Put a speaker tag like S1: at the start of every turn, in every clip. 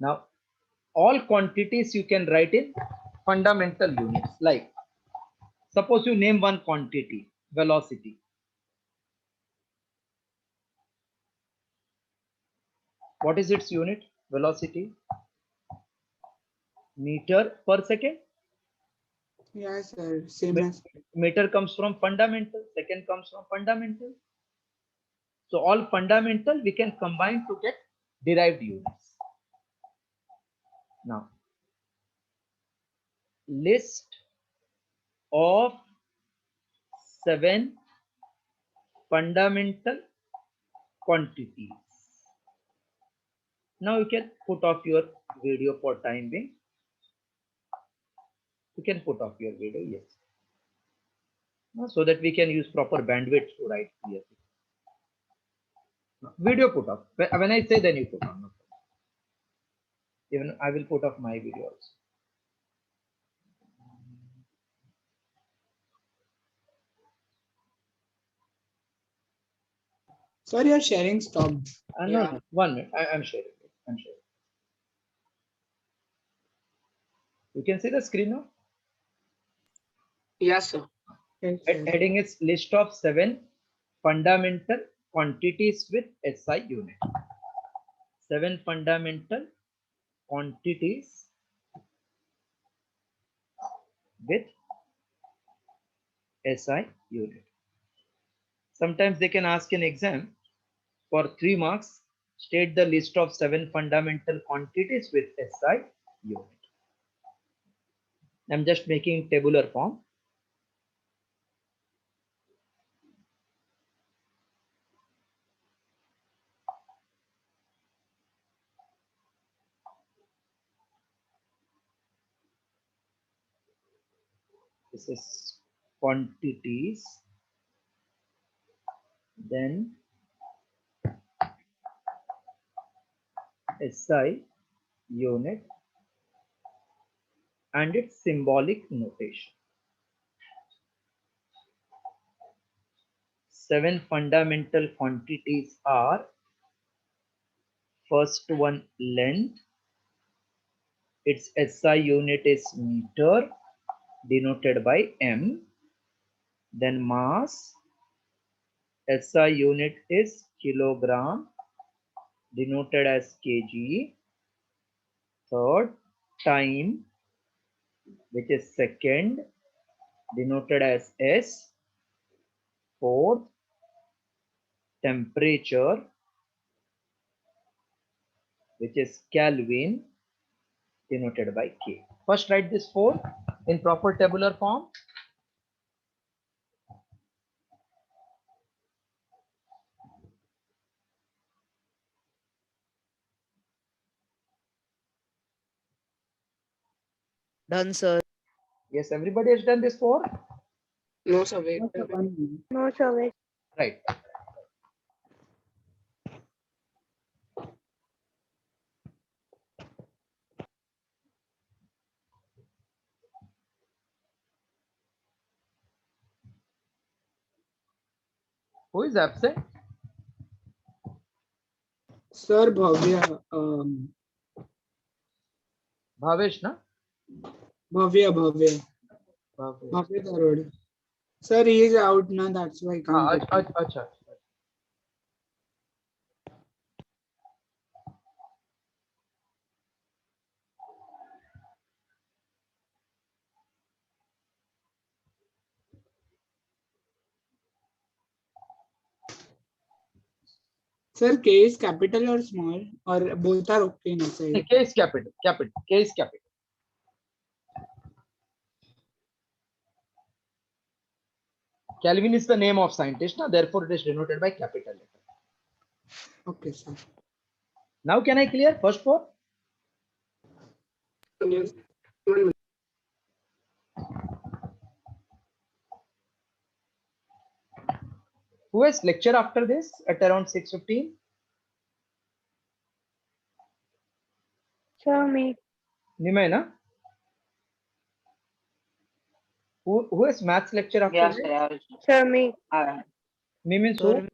S1: Now all quantities you can write in fundamental units. Like suppose you name one quantity, velocity. What is its unit? Velocity, meter per second.
S2: Yes, sir. Same as.
S1: Meter comes from fundamental, second comes from fundamental. So all fundamental we can combine to get derived units. Now list of 7 fundamental quantities. Now you can put off your video for time being. You can put off your video, yes, so that we can use proper bandwidth to write clearly. Video put off. When I say, then you put on. Even I will put off my video also.
S2: Sir, your sharing stopped.
S1: No, 1 minute. I'm sharing it. I'm sharing. You can see the screen now.
S3: Yes, sir.
S2: Yes, sir.
S1: Heading is list of 7 fundamental quantities with SI unit. 7 fundamental quantities with SI unit. Sometimes they can ask an exam for 3 marks, state the list of 7 fundamental quantities with SI unit. I'm just making tabular form. This is quantities, then SI unit and its symbolic notation. 7 fundamental quantities are: first one, length. Its SI unit is meter, denoted by M. Then mass, SI unit is kilogram, denoted as kg. Third, time, which is second, denoted as S. Fourth, temperature, which is Kelvin, denoted by K. First write this 4 in proper tabular form.
S4: Done, sir.
S1: Yes, everybody has done this 4.
S3: No, sir. Wait.
S5: No, sir, wait.
S1: Right. Who is absent?
S2: Sir, Bhavya.
S1: Bhavesh, na?
S2: Bhavya. Bhavya Darwad. Sir, he is out now. That's why I can't.
S1: Acha.
S2: Sir, K is capital or small, or both are okay in SI?
S1: K is capital. K is capital. Kelvin is the name of scientist, na? Therefore it is denoted by capital letter.
S2: Okay, sir.
S1: Now can I clear first 4?
S3: Yes. 1 minute.
S1: Who has lecture after this at around 6:15?
S5: Sir, me.
S1: Nimay, na? Who has maths lecture after
S3: Yes,
S1: this?
S3: sir.
S5: Sir, me.
S1: Me means who?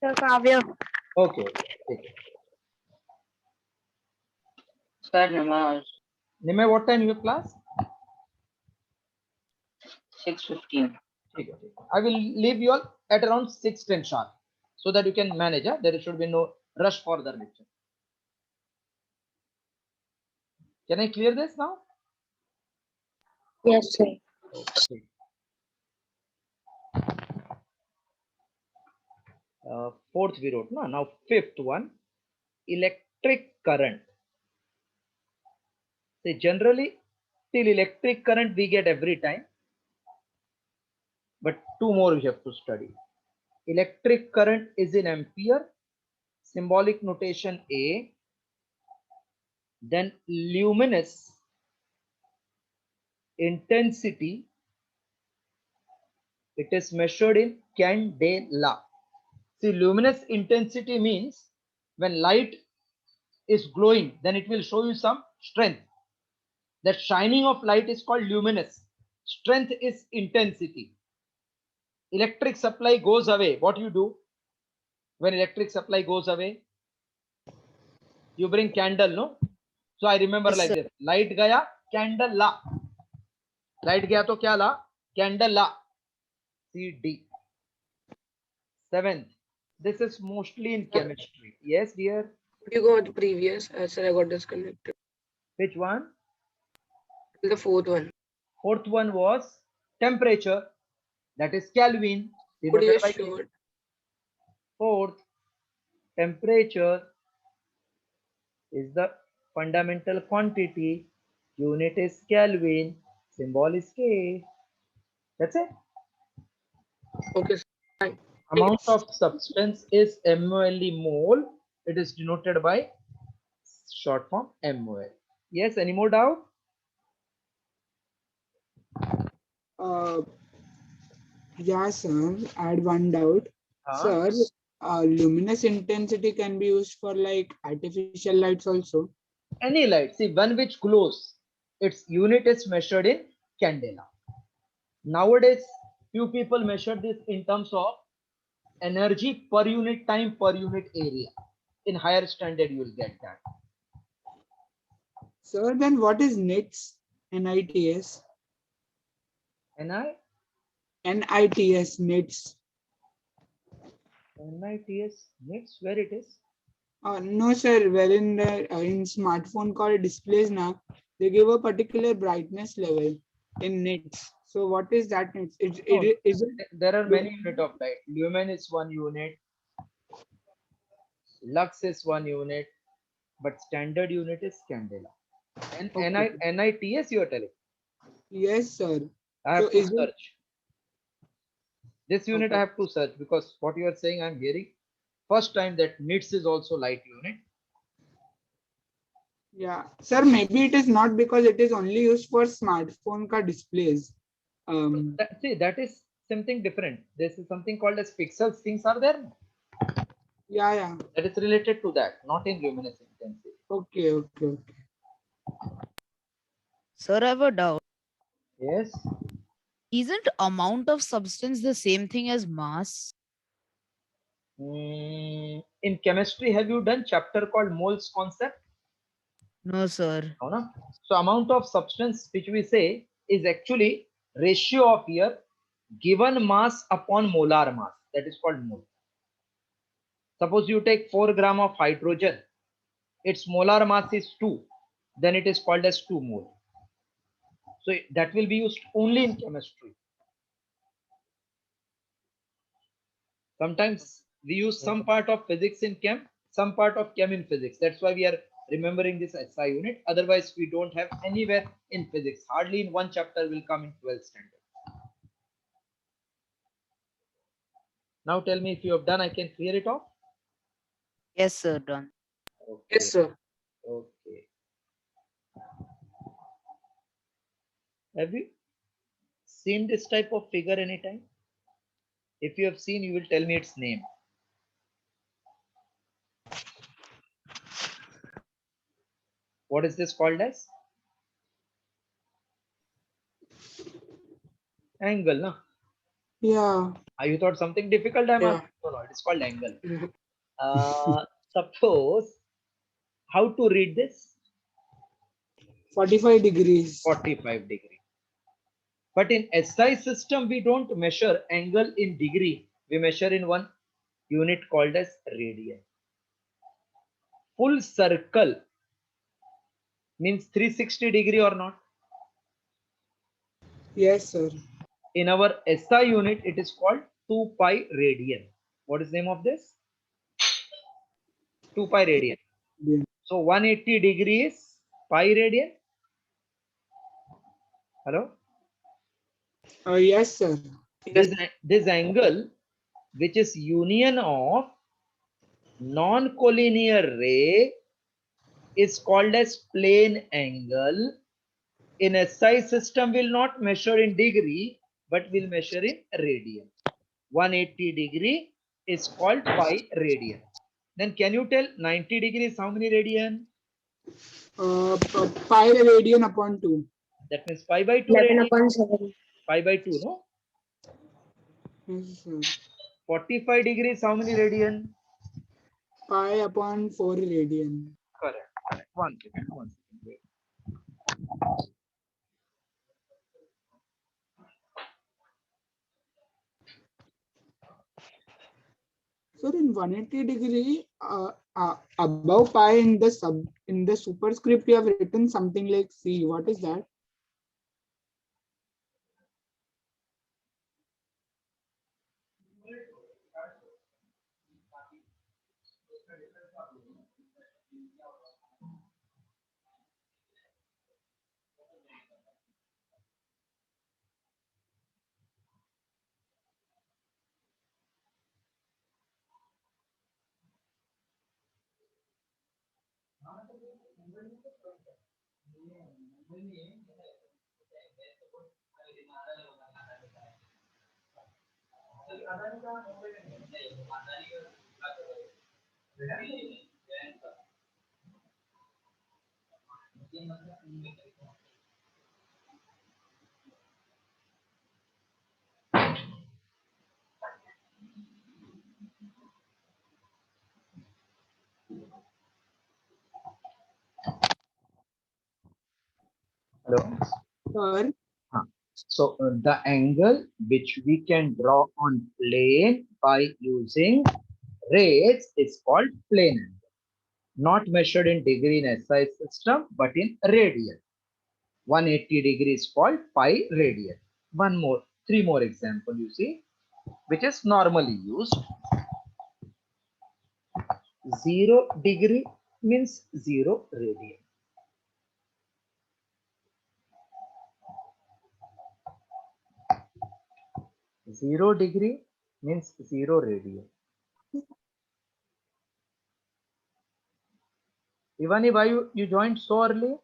S5: Sir, Kavya.
S1: Okay.
S3: Sir, Namaz.
S1: Nimai, what time you have class?
S3: 6:15.
S1: ठीक है, ठीक है. I will leave you all at around 6:10 sharp, so that you can manage. There should be no rush for the lecture. Can I clear this now?
S5: Yes, sir.
S1: Okay. Fourth we wrote, no? Now fifth one, electric current. See, generally till electric current we get every time, but two more we have to study. Electric current is in ampere, symbolic notation A. Then luminous intensity, it is measured in candela. See, luminous intensity means when light is glowing, then it will show you some strength. That shining of light is called luminous. Strength is intensity. Electric supply goes away. What you do when electric supply goes away? You bring candle, no? So I remember
S3: Yes,
S1: like
S3: sir.
S1: this. Light gaya, candle la. Light gaya to kya la? Candle la. CD. Seventh. This is mostly in chemistry. Yes, dear.
S3: You go with the previous. Sir, I got disconnected.
S1: Which one?
S3: The fourth one.
S1: Fourth one was temperature. That is Kelvin.
S3: Could you
S1: Denoted by
S3: just show
S1: K.
S3: it?
S1: Fourth, temperature is the fundamental quantity. Unit is Kelvin. Symbol is K. That's it.
S3: Okay, sir. Fine.
S1: Amount of substance is mol mole. It is denoted by short form mol. Yes, any more doubt?
S2: Yeah, sir. I had one doubt. Sir, luminous intensity can be used for like artificial lights also.
S1: Any light, see, one which glows, its unit is measured in candela. Nowadays, few people measure this in terms of energy per unit time per unit area. In higher standard, you will get that.
S2: Sir, then what is NITS? NITS?
S1: NI,
S2: NITS, NITS.
S1: NITS, next where it is?
S2: No, sir. Well, in the in smartphone called displays now, they give a particular brightness level in nits. So what is that nits?
S1: No,
S2: Is it
S1: there are many unit of light. Lumen is one unit, lux is one unit, but standard unit is candela. And
S2: okay?
S1: NITS you are telling.
S2: Yes, sir.
S1: I have
S2: So
S1: to
S2: is it
S1: search. This unit I
S2: okay?
S1: have to search because what you are saying I'm hearing first time that nits is also light unit.
S2: Yeah, sir. Maybe it is not because it is only used for smartphone ka displays.
S1: See, that is something different. This is something called as pixels. Things are there.
S2: Yeah, yeah.
S1: That is related to that, not in luminous intensity.
S2: Okay, okay, okay.
S4: Sir, I have a doubt.
S1: Yes.
S4: Isn't amount of substance the same thing as mass?
S1: In chemistry, have you done chapter called moles concept?
S4: No, sir.
S1: No, no? So amount of substance which we say is actually ratio of here given mass upon molar mass. That is called mole. Suppose you take 4 gram of hydrogen, its molar mass is 2, then it is called as 2 mole. So that will be used only in chemistry. Sometimes we use some part of physics in chem, some part of chem in physics. That's why we are remembering this SI unit. Otherwise, we don't have anywhere in physics. Hardly in one chapter will come in 12th standard. Now tell me if you have done, I can clear it off.
S4: Yes, sir. Done.
S1: Okay.
S3: Yes, sir.
S1: Okay. Have you seen this type of figure anytime? If you have seen, you will tell me its name. What is this called as? Angle, no?
S2: Yeah.
S1: You thought something difficult? I'm
S3: Yeah.
S1: asking. No, no, it's called angle.
S3: Mhm.
S1: Suppose, how to read this?
S2: 45 degrees.
S1: 45 degree. But in SI system, we don't measure angle in degree. We measure in one unit called as radian. Full circle means 360 degree or not?
S2: Yes, sir.
S1: In our SI unit, it is called 2 pi radian. What is the name of this? 2 pi radian.
S2: Yeah.
S1: So 180 degrees pi radian. Hello?
S2: Yes, sir.
S1: This angle, which is union of non-collinear ray, is called as plane angle. In SI system, will not measure in degree, but will measure in radian. 180 degree is called pi radian. Then can you tell 90 degrees how many radian?
S2: Pi radian upon 2.
S1: That means pi by 2
S5: 11
S1: radian.
S5: upon 7.
S1: Pi by 2, no?
S2: Yes, sir.
S1: 45 degrees how many radian?
S2: Pi upon 4 radian.
S1: Correct, correct. One second, wait.
S2: So in 180 degree, above pi in the superscript, you have written something like C. What is that?
S1: Hello.
S2: Sir,
S1: So the angle which we can draw on plane by using rays is called plane angle. Not measured in degree in SI system, but in radian. 180 degrees called pi radian. Three more example you see, which is normally used. 0 degree means 0 radian. Zero degree means 0 radian. Ivani, why you joined so early?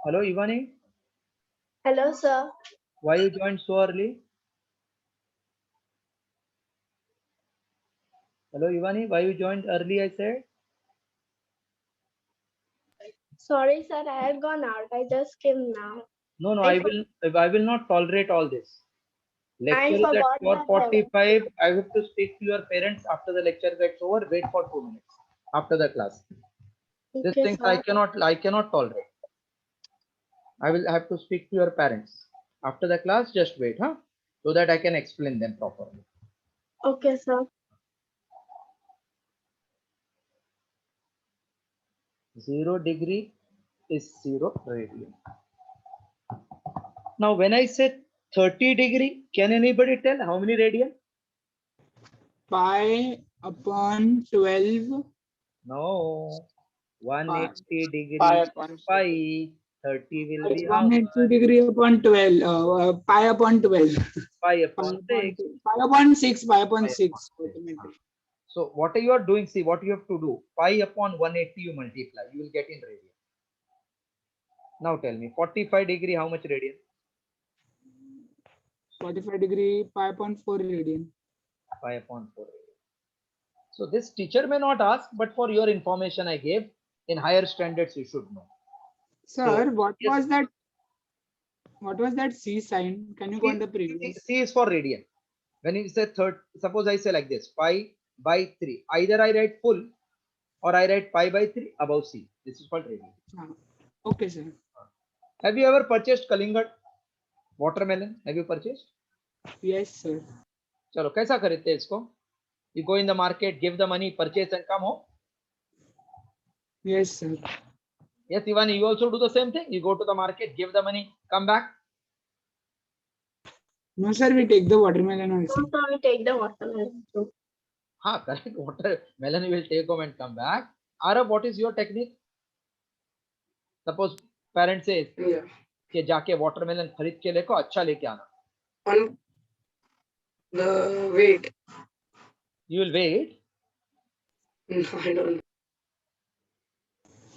S1: Hello, Ivani.
S5: Hello, sir.
S1: Why you joined so early? Hello, Ivani. Why you joined early? I said.
S5: Sorry, sir. I had gone out. I just came now.
S1: No, no.
S5: I
S1: I will not tolerate all this. Lecture is at
S5: forgot that I
S1: 4:45. I have to speak to your parents after the lecture gets over. Wait for 2 minutes after the class. These
S5: Okay,
S1: things
S5: sir.
S1: I cannot tolerate. I will have to speak to your parents after the class. Just wait, huh? So that I can explain them properly.
S5: Okay, sir.
S1: 0 degree is 0 radian. Now, when I say 30 degree, can anybody tell how many radian?
S2: pi upon 12.
S1: No. 180 degree
S2: Pi upon
S1: pi. 30 will be how
S2: 180
S1: much?
S2: degree upon 12. Pi upon 12.
S1: Pi
S2: Pi
S1: upon 6.
S2: pi upon 6. Pi upon
S1: Pi
S2: 6.
S1: upon 6.
S2: Automatic.
S1: So what you are doing, see what you have to do. Pi upon 180 you multiply. You will get in radian. Now tell me, 45 degree, how much radian?
S2: 45 degree, pi upon 4 radian.
S1: Pi upon 4 radian. So this teacher may not ask, but for your information I gave, in higher standards you should know.
S2: Sir,
S1: So,
S2: what
S1: yes.
S2: was that? What was that C sign? Can you go on the
S1: C
S2: previous?
S1: is for radian. When you say third, suppose I say like this, pi by 3. Either I write full or I write pi by 3 above C. This is called radian.
S2: हाँ, okay, sir.
S1: Have you ever purchased Kalinga watermelon? Have you purchased?
S2: Yes, sir.
S1: चलो कैसा खरीदते हैं इसको? You go in the market, give the money, purchase and come home.
S2: Yes, sir.
S1: Yes, Ivani, you also do the same thing. You go to the market, give the money, come back.
S2: No, sir, we take the watermelon also.
S5: Also, we take the watermelon too.
S1: हाँ, correct. Watermelon you will take home and come back. Arab, what is your technique? Suppose parent says
S3: Yeah.
S1: कि जाके watermelon खरीद के लेको अच्छा लेके आना.
S3: On the weight.
S1: You will wait.
S3: No, I don't.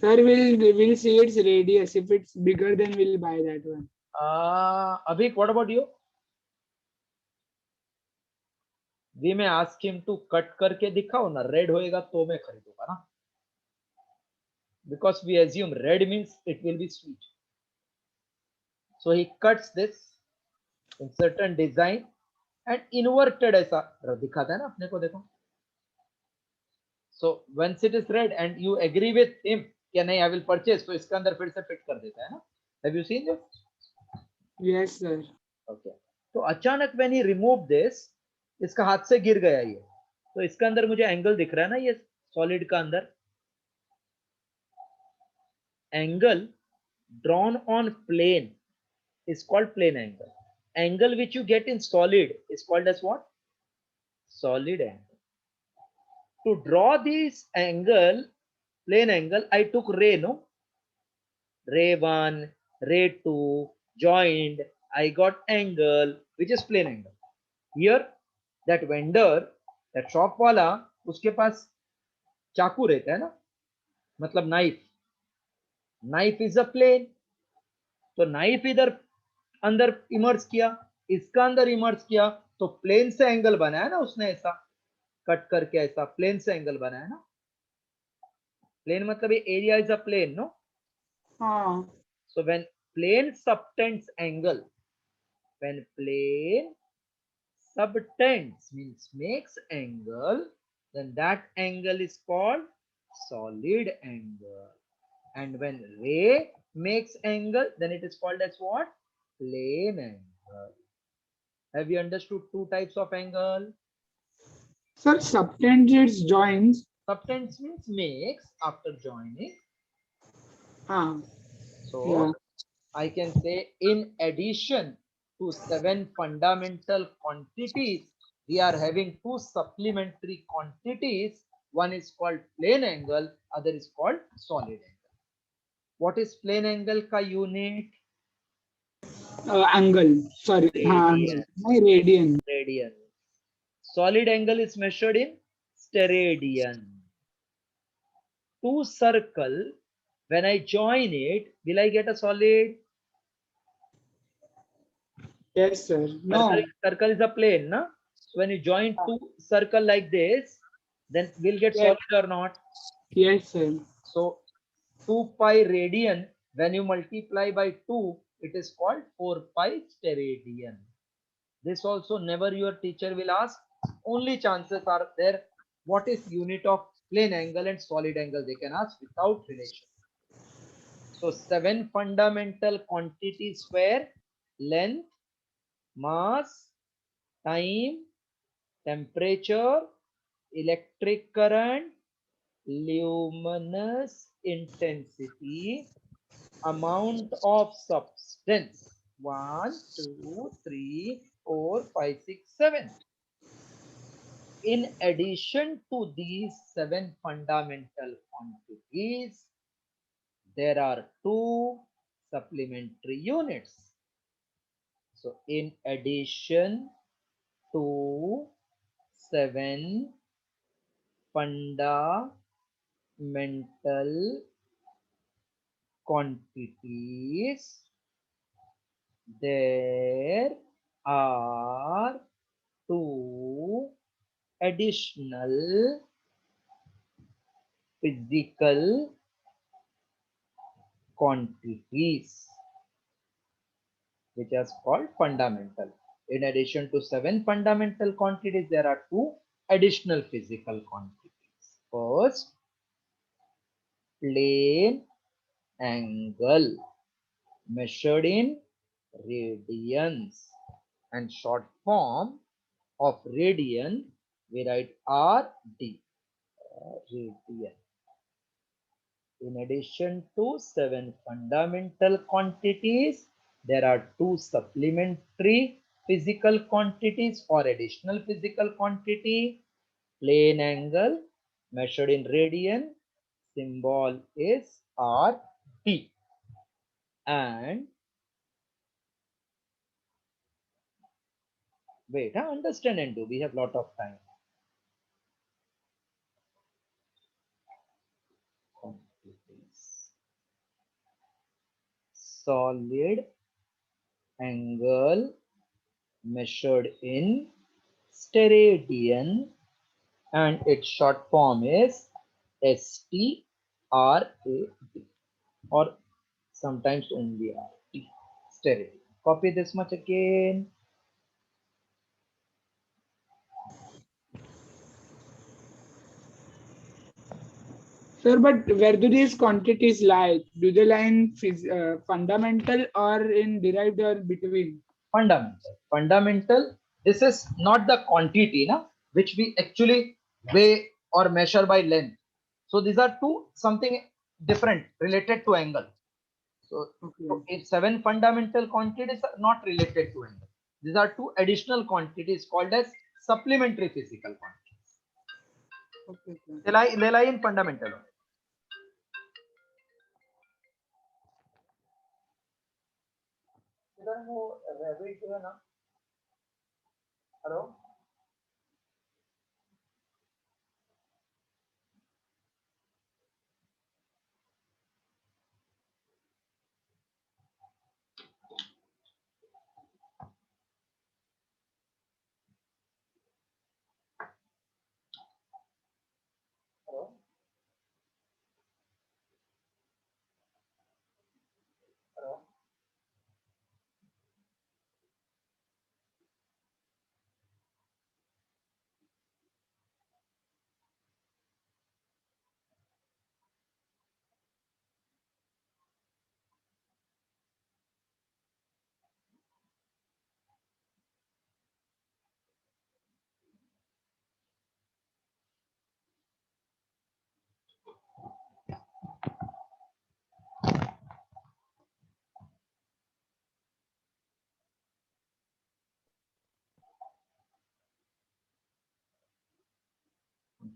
S2: Sir, we'll see its radius. If it's bigger, then we'll buy that one.
S1: Abhik, what about you? We may ask him to cut करके दिखाओ ना. Red होएगा तो मैं खरीदूंगा ना. Because we assume red means it will be sweet. So he cuts this in certain design and inverted ऐसा दिखाता है ना अपने को देखो. So once it is red and you agree with him कि नहीं I will purchase, तो इसके अंदर फिर से fit कर देता है ना. Have you seen this?
S2: Yes, sir.
S1: Okay. तो अचानक when he removed this, इसका हाथ से गिर गया ये. तो इसके अंदर मुझे एंगल दिख रहा है ना ये सॉलिड का अंदर. Angle drawn on plane is called plane angle. Angle which you get in solid is called as what? Solid angle. To draw this angle, plane angle, I took ray, no? Ray 1, ray 2, joined, I got angle, which is plane angle. Here, that vendor, that shop wala, उसके पास चाकू रहता है ना, मतलब knife. Knife is a plane. तो knife इधर अंदर emerge किया, इसका अंदर इमर्ज किया, तो प्लेन से एंगल बनाया ना उसने ऐसा कट करके, ऐसा प्लेन से एंगल बनाया ना. प्लेन मतलब ये area is a plane, no?
S2: हाँ.
S1: So when plane subtends angle, when plane subtends means makes angle, then that angle is called solid angle. And when ray makes angle, then it is called as what? Plane angle. Have you understood two types of angle?
S2: Sir, subtends its joins.
S1: Subtends means makes after joining.
S2: Ah,
S1: So
S2: yeah.
S1: I can say in addition to 7 fundamental quantities, we are having 2 supplementary quantities. One is called plane angle, other is called solid angle. What is plane angle ka unit?
S2: Angle. Sorry.
S1: Radian.
S2: My radian.
S1: Radian. Solid angle is measured in steradian. Two circle, when I join it, will I get a solid?
S2: Yes, sir. No.
S1: Circle is a plane, na? So when you join two circle like this, then we'll get
S2: Yes.
S1: solid or not?
S2: Yes, sir.
S1: So 2 pi radian, when you multiply by 2, it is called 4 pi steradian. This also never your teacher will ask. Only chances are there. What is unit of plane angle and solid angle? They can ask without relation. So 7 fundamental quantities were length, mass, time, temperature, electric current, luminous intensity, amount of substance. 1, 2, 3, 4, 5, 6, 7. In addition to these 7 fundamental quantities, there are 2 supplementary units. So in addition to 7 fundamental quantities, there are 2 additional physical quantities which are called fundamental. In addition to 7 fundamental quantities, there are 2 additional physical quantities. First, plane angle measured in radians, and short form of radian we write RD, radian. In addition to 7 fundamental quantities, there are 2 supplementary physical quantities or additional physical quantity. Plane angle measured in radian, symbol is RD, and wait, understand and do, we have lot of time. Quantities. Solid angle measured in steradian, and its short form is STRAD, or sometimes only RT, steradian. Copy this much again.
S2: Sir, but where do these quantities lie? Do they lie in fundamental or in derived or between?
S1: Fundamental. This is not the quantity, na, which we actually weigh or measure by length. So these are two something different related to angle. So,
S2: Okay.
S1: if 7 fundamental quantities are not related to angle, these are 2 additional quantities called as supplementary physical quantities.
S2: Okay, sir.
S1: They lie in fundamental. Hello? Hello? Hello?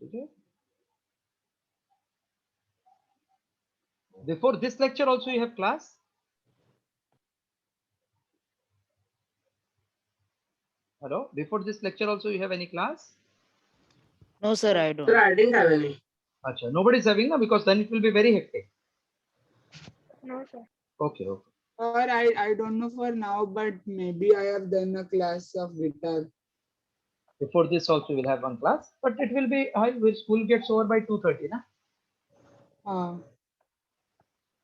S1: Okay. Before this lecture also you have class? Hello? Before this lecture also you have any class?
S4: No, sir, I
S3: Sir,
S4: don't.
S3: I didn't have any.
S1: Acha, nobody is having, na, because then it will be very hectic.
S5: No, sir.
S1: Okay, okay.
S2: Or I don't know for now, but maybe I have done a class of guitar.
S1: Before this also we'll have one class, but it will be, school gets over by 2:30, na?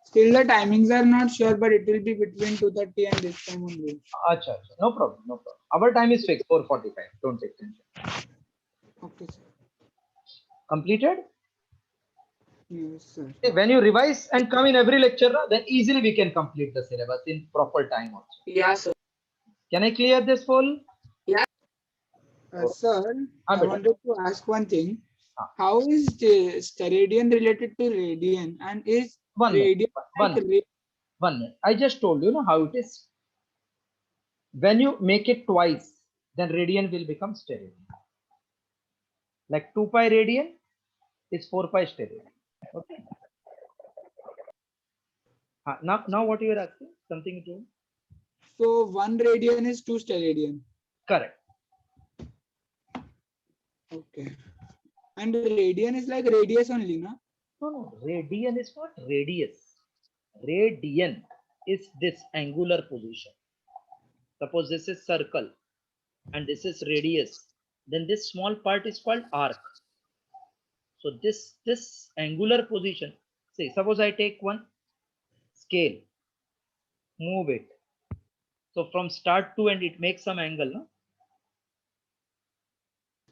S2: Still the timings are not sure, but it will be between 2:30 and this time only.
S1: Acha, acha. No problem, no problem. Our time is fixed, 4:45. Don't take tension.
S2: Okay, sir.
S1: Completed?
S2: Yes, sir.
S1: When you revise and come in every lecture, then easily we can complete the syllabus in proper time also.
S3: Yeah, sir.
S1: Can I clear this full?
S2: Sir, I
S1: Beta.
S2: wanted to ask one thing.
S1: Ah.
S2: How is the steradian related to radian, and is
S1: One minute,
S2: radian
S1: one
S2: like
S1: minute. 1 minute. I just told you, how it is. When you make it twice, then radian will become steradian. Like 2 pi radian is 4 pi steradian. Okay. Now what you are asking? Something to?
S2: so one radian is 2 steradian?
S1: Correct.
S2: Okay. And radian is like radius only, na?
S1: No, radian is not radius. Radian is this angular position. Suppose this is circle and this is radius. Then this small part is called arc. So this angular position. Say, suppose I take one scale, move it. So from start to end, it makes some angle. No?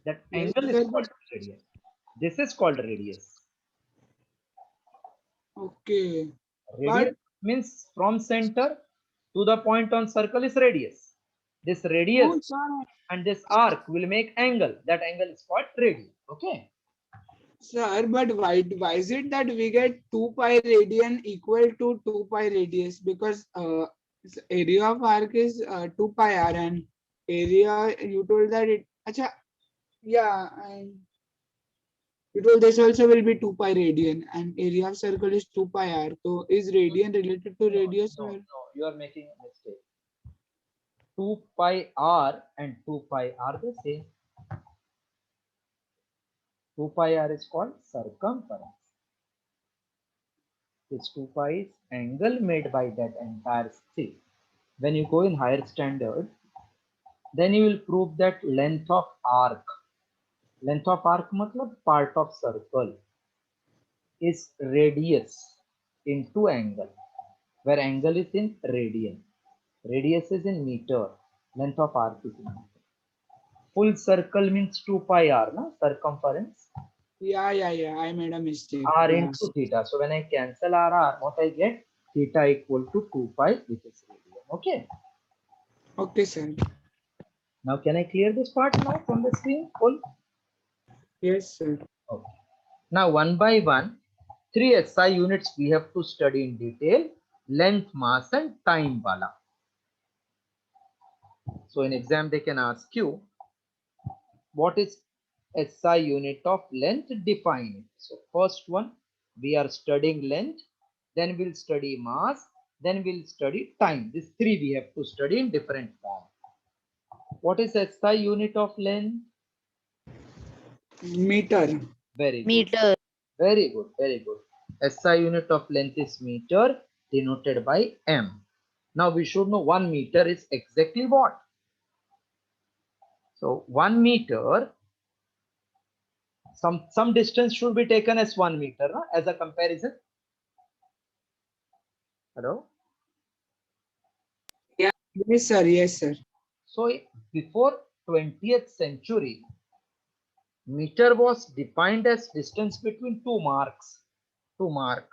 S1: That
S2: Yes,
S1: angle is
S2: sir,
S1: called radius. This is called radius.
S2: okay.
S1: Radius means from center to the point on circle is radius. This radius
S2: Oh, sir.
S1: and this arc will make angle. That angle is called radius. Okay.
S2: Sir, but why is it that we get 2 pi radian equal to 2 pi radius? Because area of arc is 2 pi r, and area, you told that it. Acha, yeah, and you told this also will be 2 pi radian, and area of circle is 2 pi r. So is radian related to
S1: No,
S2: radius?
S1: no,
S2: Or?
S1: no, you are making a mistake. 2 pi r and 2 pi are the same. 2 pi r is called circumference. This 2 pi is angle made by that entire C. When you go in higher standard, then you will prove that length of arc. Length of arc matlab part of circle is radius into angle, where angle is in radian. Radius is in meter. Length of arc is in meter. Full circle means 2 pi r, na? Circumference.
S2: Yeah, I made a mistake.
S1: R
S2: Yeah.
S1: into theta. So when I cancel r, what I get? Theta equal to 2 pi, which is radian. Okay.
S2: Okay, sir.
S1: Now can I clear this part now from the screen? Full?
S2: Yes, sir.
S1: Okay. Now one by one, 3 SI units we have to study in detail. Length, mass and time wala. So in exam they can ask you, what is SI unit of length? Define it. So first one, we are studying length, then we'll study mass, then we'll study time. These three we have to study in different form. What is SI unit of length?
S2: Meter.
S1: Very good.
S4: Meter.
S1: Very good. Very good. SI unit of length is meter, denoted by M. Now we should know 1 meter is exactly what? So 1 meter, some distance should be taken as 1 meter, no? As a comparison. Hello.
S2: Yes, sir. Yes, sir.
S1: So before 20th century, meter was defined as distance between two marks. Two mark.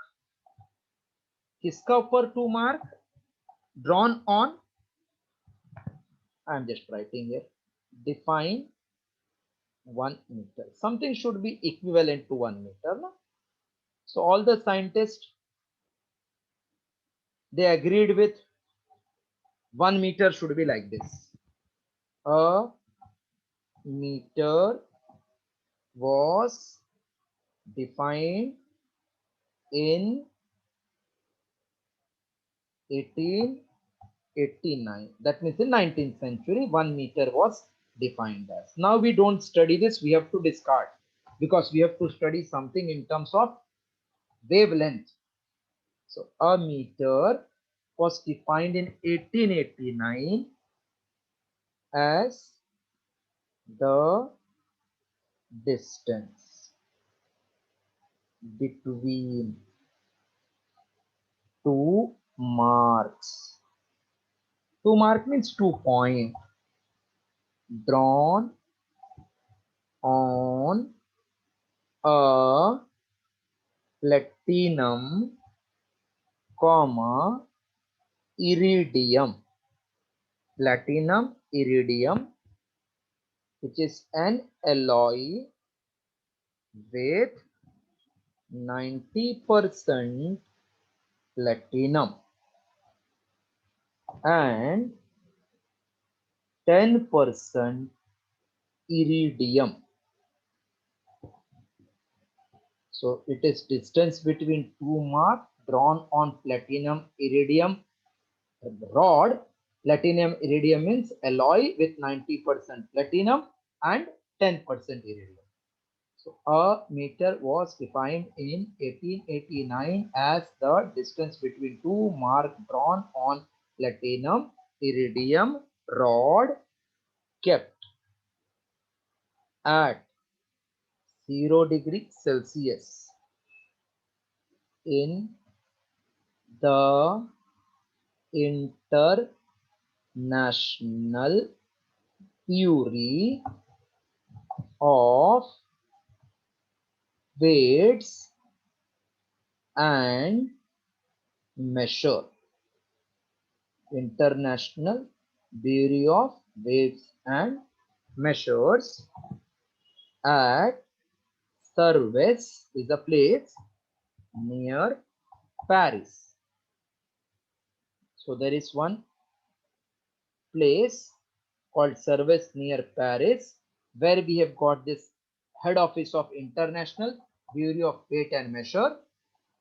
S1: किसका ऊपर two mark? Drawn on. I am just writing here. Define 1 meter. Something should be equivalent to 1 meter. No? So all the scientists, they agreed with 1 meter should be like this. A meter was defined in 1889. That means in 19th century, 1 meter was defined as. Now we don't study this, we have to discard because we have to study something in terms of wavelength. So a meter was defined in 1889 as the distance between two marks. 2 mark means 2 point drawn on a platinum, comma, iridium. Platinum, iridium, which is an alloy with 90% platinum and 10% iridium. So it is distance between two marks drawn on platinum iridium rod. Platinum iridium means alloy with 90% platinum and 10% iridium. So a meter was defined in 1889 as the distance between two marks drawn on platinum iridium rod kept at 0 degree Celsius in the International Bureau of Weights and measure. International Bureau of Weights and Measures at Serves is a place near Paris. So there is one place called Serves near Paris where we have got this head office of International Bureau of Weight and Measure.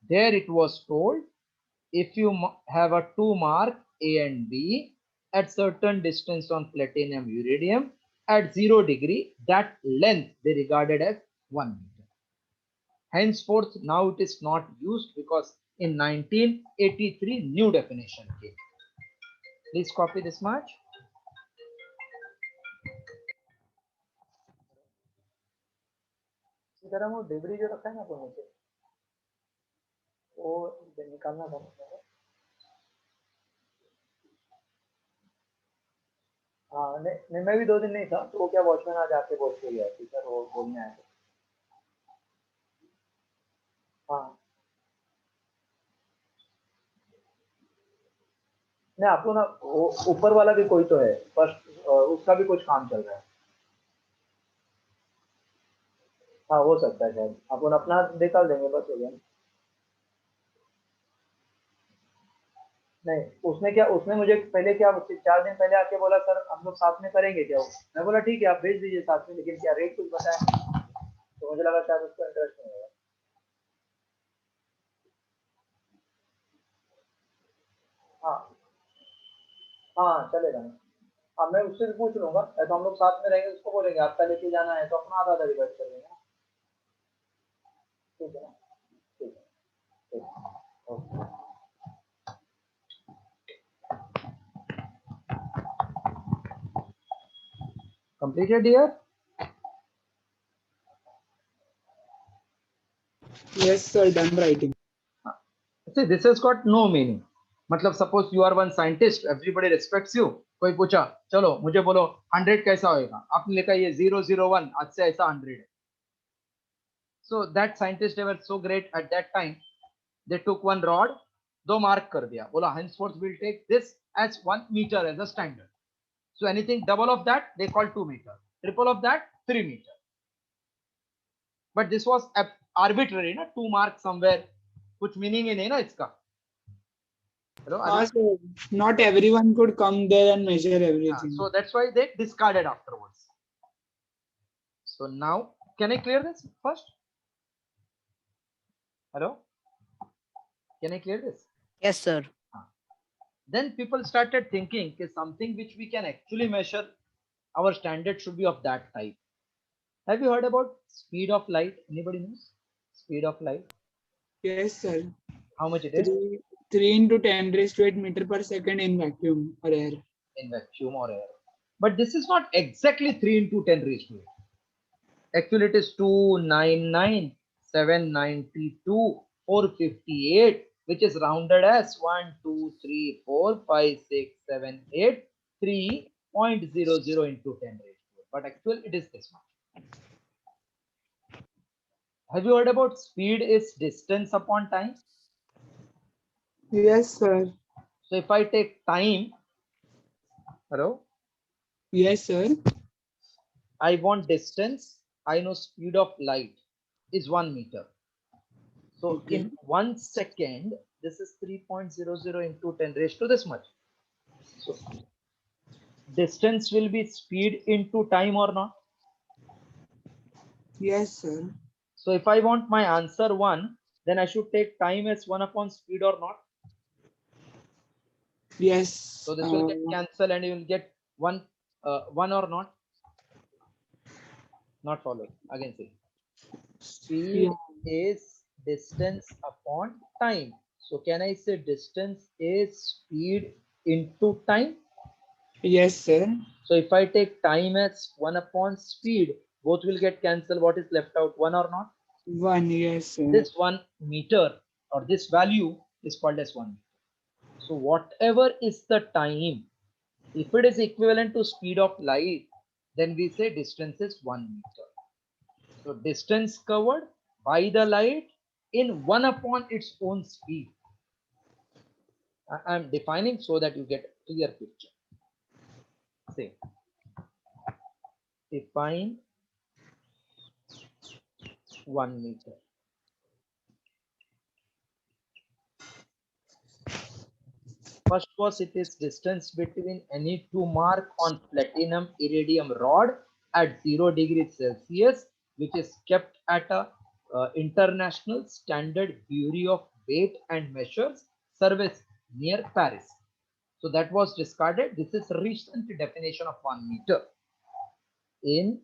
S1: There it was told if you have a 2 mark A and B at certain distance on platinum iridium at 0 degree, that length they regarded as 1 meter. Henceforth, now it is not used because in 1983 new definition came. Please copy this much. इधर हम वो degree जो रखा है ना अपन नीचे वो निकालना था हाँ नहीं मैं भी 2 दिन नहीं था तो वो क्या वॉचमैन आज आके बोल के गया कि सर वो बोलने आया हाँ नहीं आपको ना ऊपर वाला भी कोई तो है फर्स्ट उसका भी कुछ काम चल रहा है हाँ हो सकता है शायद अपन अपना निकाल देंगे बस हो गया नहीं उसने क्या उसने मुझे पहले क्या 4 दिन पहले आके बोला सर हम लोग साथ में करेंगे क्या मैं बोला ठीक है आप भेज दीजिए साथ में लेकिन क्या रेट कुछ बताया तो मुझे लगा शायद उसको इंटरेस्ट नहीं होगा हाँ हाँ चलेगा हाँ मैं उससे भी पूछ लूंगा तो हम लोग साथ में रहेंगे उसको बोलेंगे आपका लेके जाना है तो अपना आधा आधा डिवाइड कर लेंगे ठीक है ना ठीक है okay completed here
S2: Yes, sir. Done writing.
S1: see this has got no meaning मतलब suppose you are one scientist everybody respects you कोई पूछा चलो मुझे बोलो 100 कैसा होएगा आपने लिखा ये 001 आज से ऐसा 100 है so that scientist they were so great at that time they took one rod 2 mark कर दिया बोला henceforth will take this as 1 meter as a standard so anything double of that they call 2 meter triple of that 3 meter but this was arbitrary na 2 mark somewhere कुछ meaning ही नहीं ना इसका hello
S2: So not everyone could come there and measure everything.
S1: so that's why they discarded afterwards so now can I clear this first hello can I clear this
S4: Yes, sir.
S1: then people started thinking that something which we can actually measure our standard should be of that type have you heard about speed of light anybody knows speed of light
S2: Yes, sir.
S1: how much it is
S2: 3 into 10 raised to 8 meter per second in vacuum or air.
S1: in vacuum or air but this is not exactly 3 into 10 raised to 8 actually it is 299 792 458 which is rounded as 1 2 3 4 5 6 7 8 3.00 into 10 raised to 8 but actually it is this much have you heard about speed is distance upon time
S2: Yes, sir.
S1: so if I take time hello
S2: Yes, sir.
S1: I want distance I know speed of light is 1 meter so
S2: Okay.
S1: in 1 second this is 3.00 into 10 raised to this much so distance will be speed into time or not
S2: Yes, sir.
S1: so if I want my answer 1 then I should take time as 1 upon speed or not
S2: Yes.
S1: so this will get cancelled and you will get 1 or not followed again see speed is distance upon time so can I say distance is speed into time
S2: Yes, sir.
S1: so if I take time as 1 upon speed both will get cancelled what is left out 1 or not
S2: 1. Yes, sir.
S1: this 1 meter or this value is called as 1 meter so whatever is the time if it is equivalent to speed of light then we say distance is 1 meter so distance covered by the light in 1 upon its own speed I'm defining so that you get a clear picture. Say, define 1 meter. First was it is distance between any two mark on platinum iridium rod at 0 degrees Celsius, which is kept at a international standard Bureau of Weight and Measures service near Paris. So that was discarded. This is recent definition of 1 meter in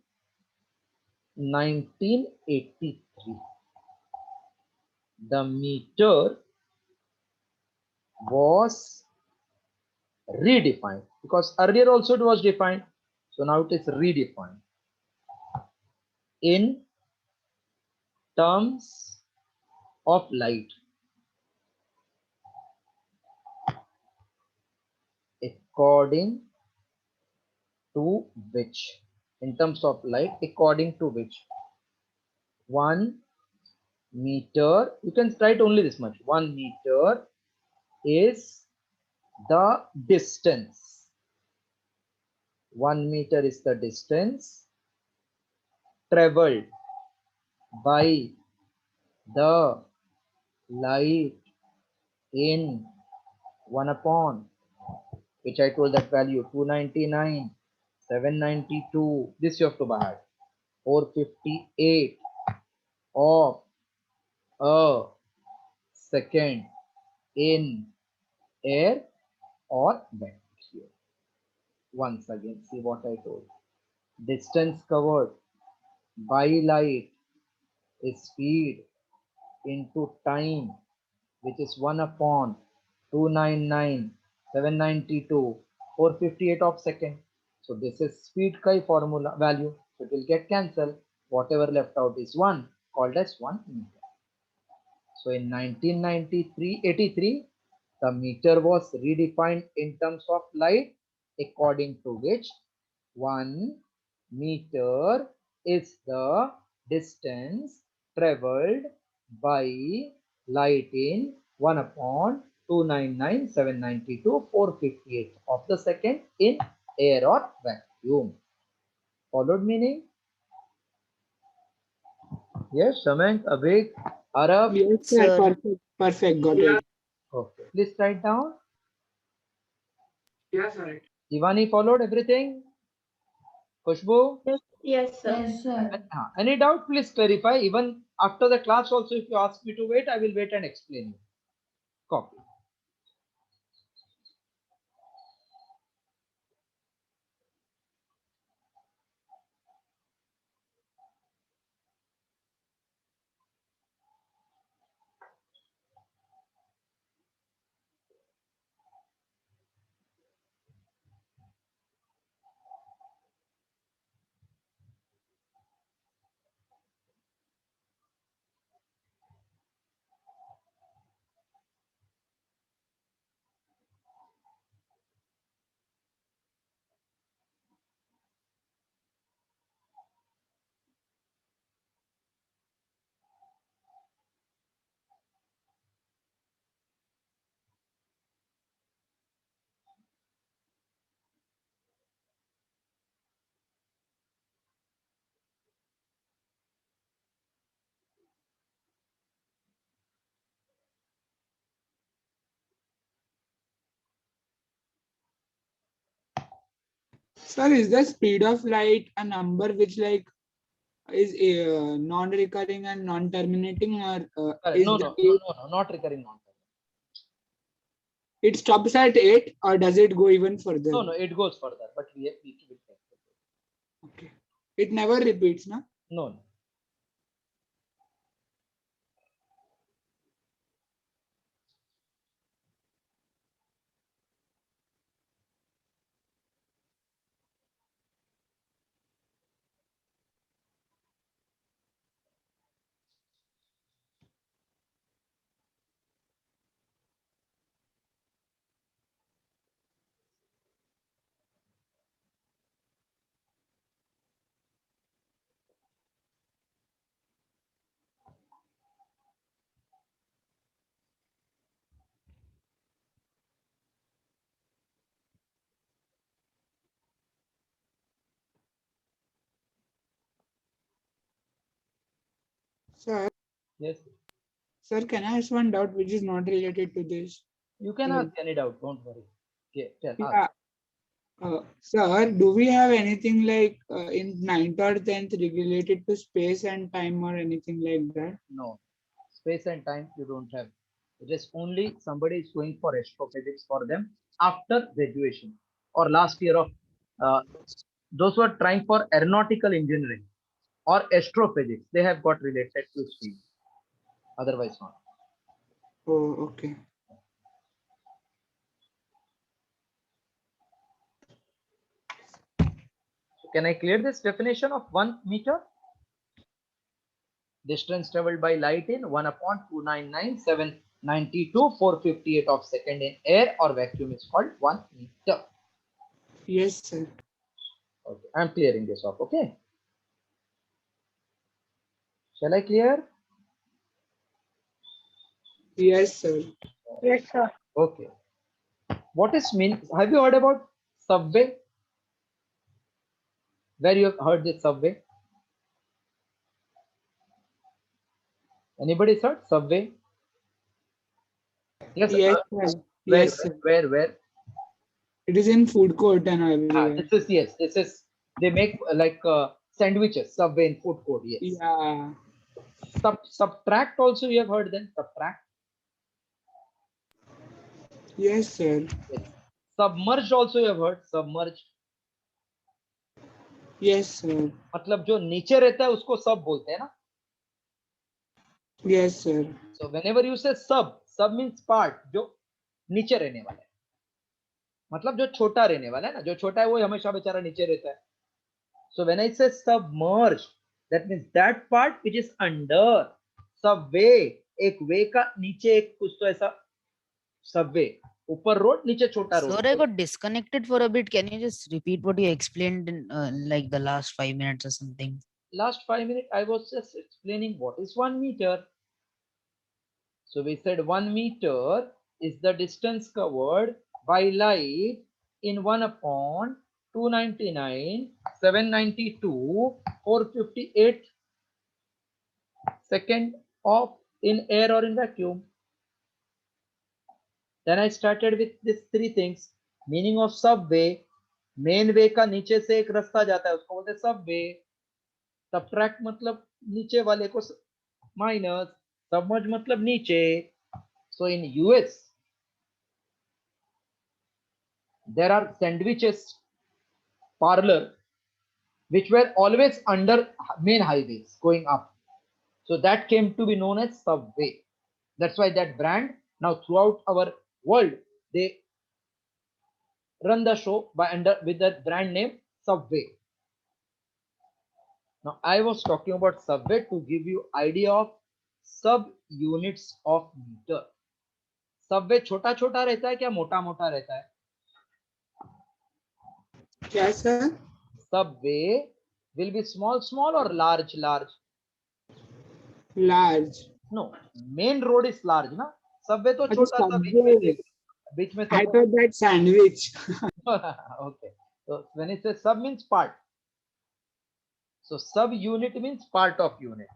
S1: 1983. The meter was redefined because earlier also it was defined. So now it is redefined in terms of light. According to which, in terms of light, according to which 1 meter, you can write only this much, 1 meter is the distance. 1 meter is the distance traveled by the light in 1 upon, which I told that value 299, 792, this you have to buy heart, 458 of a second in air or vacuum. Once again, see what I told. Distance covered by light is speed into time, which is 1 upon 299, 792, 458 of second. So this is speed chi formula value. So it will get cancelled. Whatever left out is 1, called as 1 meter. So in 1993-83, the meter was redefined in terms of light, according to which 1 meter is the distance traveled by light in 1 upon 299, 792, 458 of the second in air or vacuum. Followed meaning? Yes, Shamank, Abhik, Arab.
S2: Yes, sir.
S4: Sir.
S2: Perfect. Perfect. Got
S3: Yeah.
S2: it.
S1: Okay. Please write down.
S3: Yes, right.
S1: Ivani followed everything. Khushbu?
S5: Yes, sir.
S1: Any doubt, please clarify. Even after the class also, if you ask me to wait, I will wait and explain you. Copy.
S2: Sir, is the speed of light a number which like is non-recurring and non-terminating, or is
S1: No,
S2: the
S1: no, no, no, no, not recurring non.
S2: it stops at 8 or does it go even further?
S1: No, no, it goes further, but we keep it.
S2: Okay. It never repeats, no?
S1: No, no.
S2: Sir,
S1: Yes,
S2: sir, can I ask one doubt which is not related to this?
S1: you can
S2: Like,
S1: ask any doubt. Don't worry. Okay, tell. Ask.
S2: yeah. Sir, do we have anything like in ninth or 10th related to space and time or anything like that?
S1: No, space and time you don't have. It is only somebody is going for astrophysics for them after graduation or last year of uh, those who are trying for aeronautical engineering or astrophysics. They have got related to space. Otherwise not.
S2: Oh, okay.
S1: So can I clear this definition of 1 meter? Distance traveled by light in 1 upon 299,792 458 of second in air or vacuum is called 1 meter.
S2: Yes, sir.
S1: Okay, I'm clearing this off. Okay. Shall I clear?
S2: Yes, sir.
S5: Yes, sir.
S1: Okay. What is mean? Have you heard about subway? Where you have heard this subway? Anybody heard subway? Yes.
S2: Yes, sir.
S1: Where?
S2: Yes, sir.
S1: Where?
S2: It is in food court and
S1: Ah,
S2: everywhere.
S1: this is yes. This is they make like sandwiches. Subway in food court. Yes.
S2: Yeah.
S1: Subtract also you have heard then subtract.
S2: Yes, sir.
S1: Yes. Submerged also you have heard submerged.
S2: Yes, sir.
S1: मतलब जो नीचे रहता है उसको सब बोलते हैं ना.
S2: Yes, sir.
S1: So whenever you say sub means part जो नीचे रहने वाला है. मतलब जो छोटा रहने वाला है ना, जो छोटा है वो हमेशा बेचारा नीचे रहता है. So when I say submerged, that means that part which is under. Subway, एक वे का नीचे एक कुछ तो ऐसा सबवे ऊपर रोड नीचे छोटा
S4: Sir,
S1: road.
S4: I got disconnected for a bit. Can you just repeat what you explained in like the last 5 minutes or something?
S1: Last 5 minutes I was just explaining what is 1 meter. So we said 1 meter is the distance covered by light in 1 upon 299,792 458 second of in air or in vacuum. Then I started with these three things. Meaning of subway. Main way का नीचे से एक रास्ता जाता है उसको बोलते हैं सबवे. सबट्रैक्ट मतलब नीचे वाले को माइनस. सबमर्ज मतलब नीचे. So in US there are sandwiches parlor which were always under main highways going up. So that came to be known as Subway. That's why that brand now throughout our world they run the show by under with the brand name Subway. Now I was talking about Subway to give you idea of sub units of meter. Subway छोटा छोटा रहता है क्या मोटा मोटा रहता है?
S2: क्या, sir?
S1: Subway will be small or large?
S2: Large.
S1: No, main road is large ना. Subway तो
S2: अच्छा,
S1: छोटा सा
S2: subway.
S1: बीच में
S2: I
S1: सब.
S2: thought that sandwich.
S1: Okay. So when it says sub means part. So sub unit means part of unit.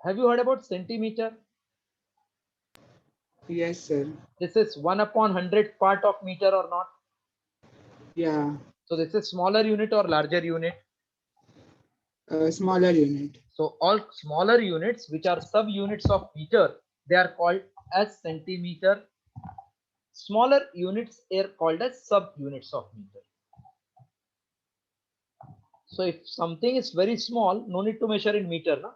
S1: Have you heard about centimeter?
S2: Yes, sir.
S1: This is 1 upon 100 part of meter or not?
S2: Yeah.
S1: So this is smaller unit or larger unit?
S2: Smaller unit.
S1: So all smaller units which are sub units of meter, they are called as centimeter. Smaller units are called as sub units of meter. So if something is very small, no need to measure in meter, na?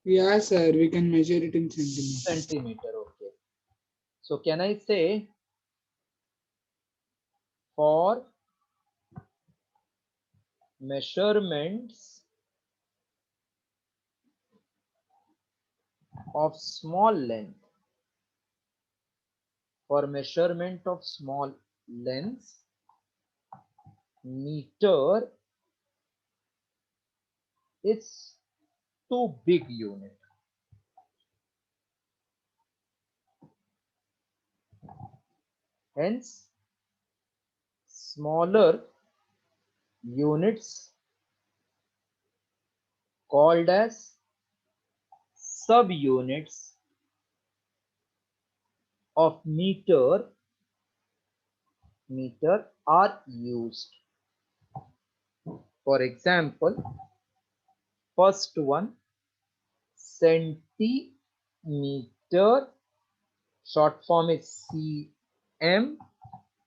S2: Yeah, sir. We can measure it in centimeters.
S1: Centimeter, okay. So can I say for measurements of small length, for measurement of small lengths, meter is too big unit. Hence, smaller units called as subunits of meter are used. For example, first one, centimeter, short form is cm.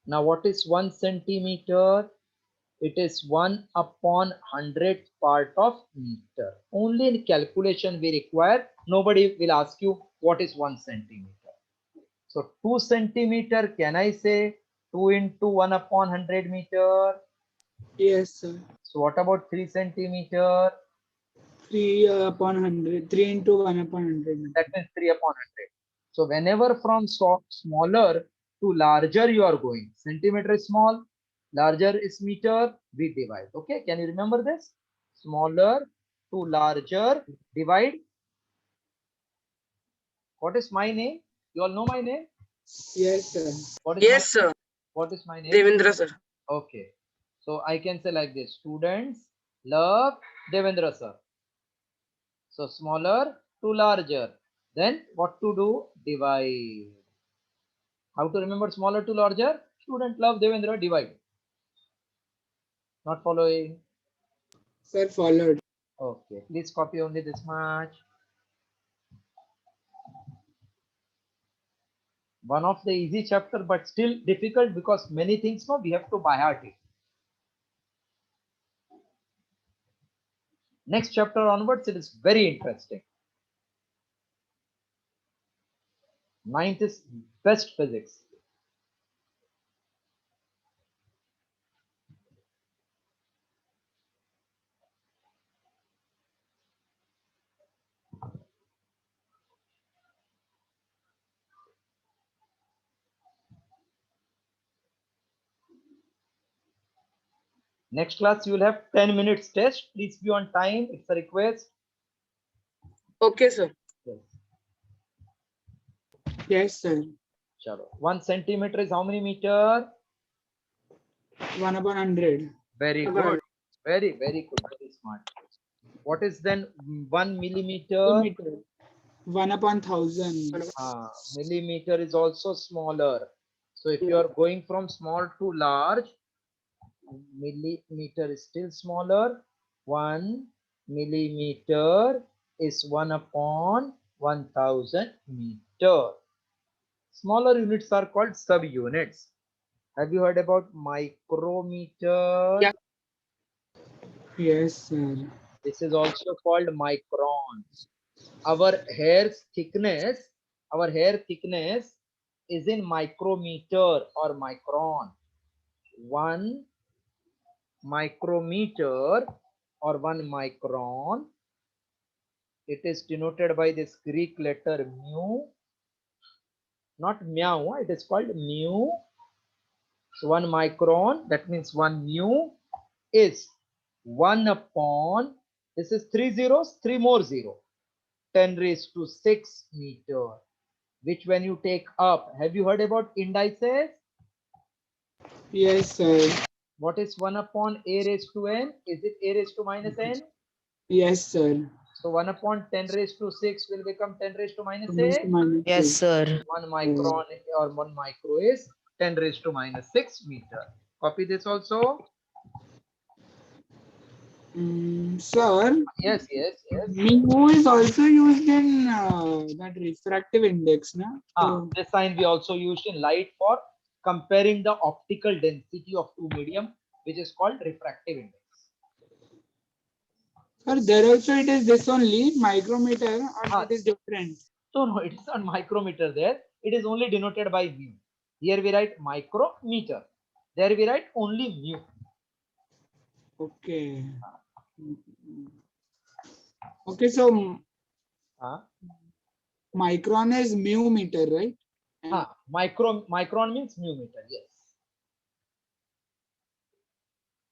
S1: Now what is 1 centimeter? It is 1 upon 100th part of meter. Only in calculation we require. Nobody will ask you what is 1 centimeter. So 2 centimeter, can I say 2 into 1 upon 100 meter?
S2: Yes, sir.
S1: So what about 3 centimeter?
S2: 3 upon 100. 3 into 1 upon 100.
S1: That means 3 upon 100. So whenever from smaller to larger you are going, centimeter is small, larger is meter, we divide. Okay, can you remember this? Smaller to larger, divide. What is my name? You all know my name?
S2: Yes, sir.
S1: What is
S3: Yes,
S1: my,
S3: sir.
S1: what is my name?
S3: Devendra, sir.
S1: Okay. So I can say like this: students love Devendra sir. So smaller to larger. Then what to do? Divide. How to remember smaller to larger? Student love Devendra, divide. Not following.
S2: Sir, followed.
S1: Okay. Please copy only this much. One of the easy chapter, but still difficult because many things no, we have to by heart it. Next chapter onwards, it is very interesting. Ninth is best physics. Next class, you will have 10 minutes test. Please be on time. It's a request.
S3: Okay, sir.
S1: Yes.
S2: Yes, sir.
S1: Chalo. 1 centimeter is how many meter?
S2: 1 upon 100.
S1: Very good. Very, very good. Very smart. What is then 1 millimeter?
S2: Meter. 1 upon 1000.
S1: Millimeter is also smaller. So if you are going from small to large, millimeter is still smaller. 1 millimeter is 1 upon 1000 meter. Smaller units are called subunits. Have you heard about micrometer?
S3: Yeah.
S2: Yes, sir.
S1: This is also called micron. Our hair thickness is in micrometer or micron. 1 micrometer or 1 micron, it is denoted by this Greek letter mu, not meow, it is called mu. So 1 micron, that means 1 mu is 1 upon, this is 3 zeros, 3 more 0, 10 raised to 6 meter, which when you take up, have you heard about indices?
S2: Yes, sir.
S1: What is 1 upon a raised to n? Is it a raised to minus n?
S2: Yes, sir.
S1: So 1 upon 10 raised to 6 will become 10 raised to minus a.
S4: Yes, sir.
S1: 1 micron or 1 micro is 10 raised to minus 6 meter. Copy this also.
S2: Sir,
S1: Yes.
S2: mu is also used in that refractive index, na? So,
S1: This sign we also used in light for comparing the optical density of two medium, which is called refractive index.
S2: sir, there also it is this only micrometer, or it is different.
S1: So no, it is not micrometer there. It is only denoted by mu. Here we write micrometer. There we write only mu.
S2: Okay. Okay, so micron is mu meter, right? And
S1: Micron means mu meter. Yes.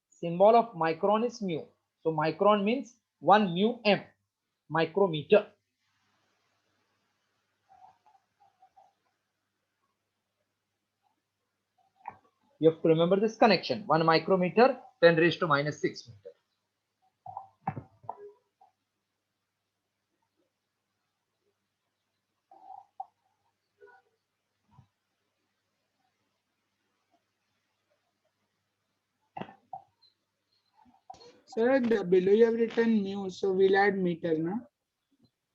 S1: Symbol of micron is mu. So micron means 1 mu m. Micrometer. You have to remember this connection. 1 micrometer, 10 raised to minus 6 meter.
S2: Sir, below you have written mu, so we'll add meter, no?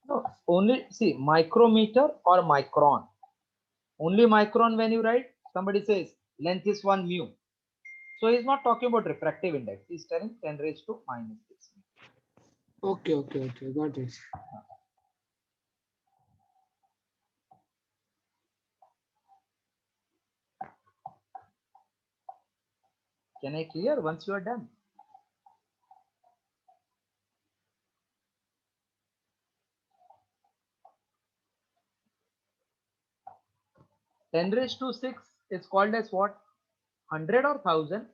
S1: No, only see micrometer or micron. Only micron when you write, somebody says length is 1 mu. So he's not talking about refractive index. He's telling 10 raised to minus 6.
S2: Okay, got it.
S1: Can I clear once you are done? Ten raised to 6 is called as what? 100 or 1000?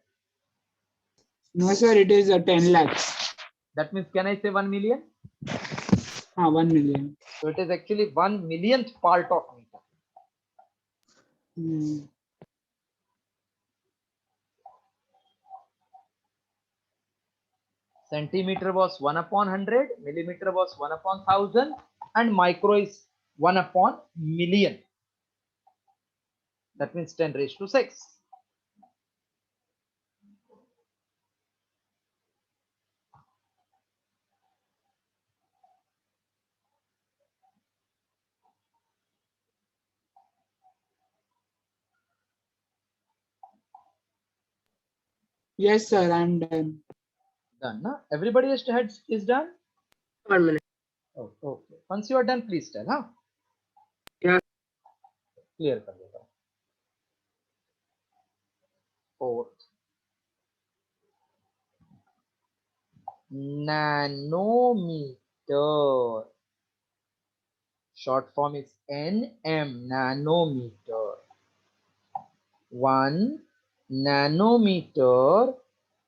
S2: No, sir, it is 10 lakhs.
S1: That means can I say 1 million?
S2: 1 million.
S1: So it is actually 1 millionth part of meter.
S2: Hmm.
S1: Centimeter was 1 upon 100, millimeter was 1 upon 1000, and micro is 1 upon million. That means 10 raised to 6.
S2: Yes, sir, I'm done.
S1: Done, na? Everybody is done?
S3: 1 minute.
S1: Oh, okay. Once you are done, please tell, huh?
S3: Yeah.
S1: Clear kar deta hu. Fourth. Nanometer. Short form is nm, nanometer. 1 nanometer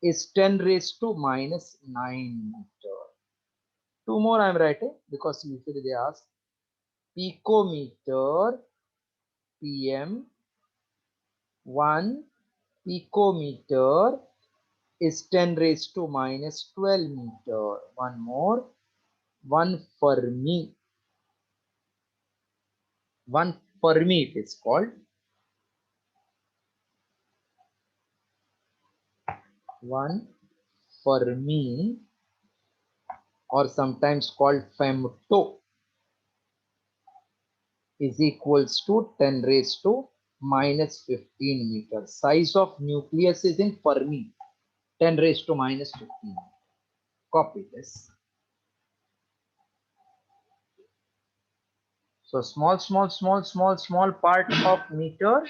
S1: is 10 raised to minus 9 meter. Two more I am writing because usually they ask picometer, pm. 1 picometer is 10 raised to minus 12 meter. One more. 1 Fermi. 1 Fermi it is called. 1 Fermi, or sometimes called femto, is equals to 10 raised to minus 15 meters. Size of nucleus is in Fermi, 10 raised to minus 15. Copy this. So small part of meter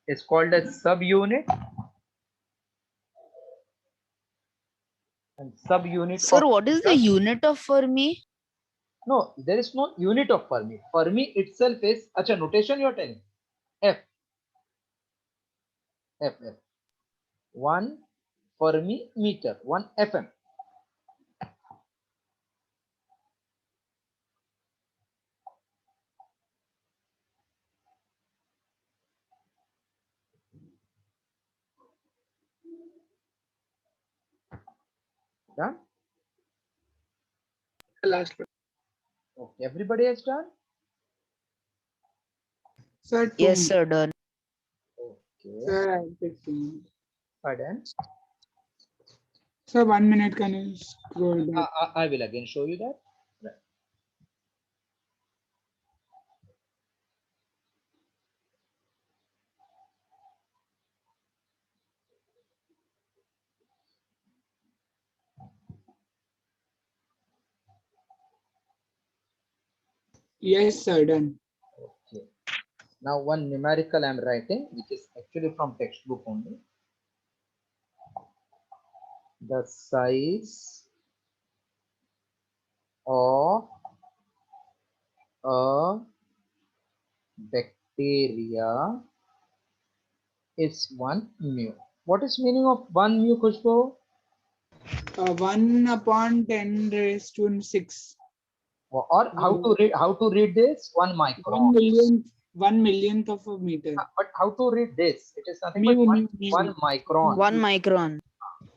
S1: is called as subunit, and subunit
S4: Sir,
S1: of
S4: what is the
S1: meter.
S4: unit of Fermi?
S1: No, there is no unit of Fermi. Fermi itself is, acha, notation you are telling. F. 1 Fermi meter, 1 FM. Done?
S3: Last one.
S1: Okay, everybody has done?
S2: Sir,
S4: Yes, sir, done.
S1: Okay,
S2: Sir, I'm fixing.
S1: pardon.
S2: Sir, 1 minute, can you scroll back?
S1: I will again show you that. Right.
S2: Yes, sir, done.
S1: Okay. Now one numerical I am writing, which is actually from textbook only. The size of a bacteria is 1 mu. What is meaning of 1 mu, Khushbu?
S2: 1 upon 10 raised to 6.
S1: Or how to read this? 1 micron.
S2: 1 millionth of a meter.
S1: But how to read this? It is nothing
S2: Mu,
S1: but
S2: mu,
S1: 1
S2: mu.
S1: micron.
S4: 1 micron.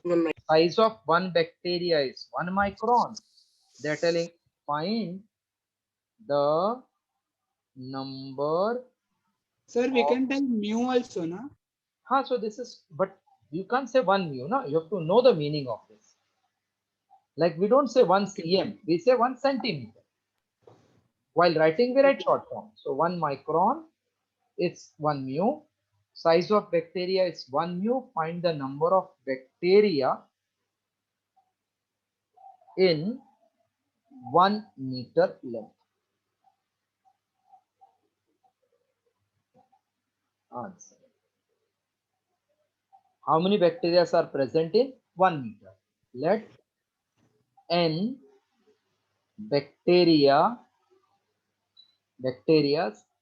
S3: 1 minute.
S1: Size of one bacteria is 1 micron. They are telling find the number.
S2: Sir, we can tell mu also, no?
S1: So this is, but you can't say 1 mu, no? You have to know the meaning of this. Like we don't say 1 cm, we say 1 centimeter. While writing, we write short form. So 1 micron is 1 mu. Size of bacteria is 1 mu. Find the number of bacteria in 1 meter length. Answer. How many bacteria are present in 1 meter? Let n bacteria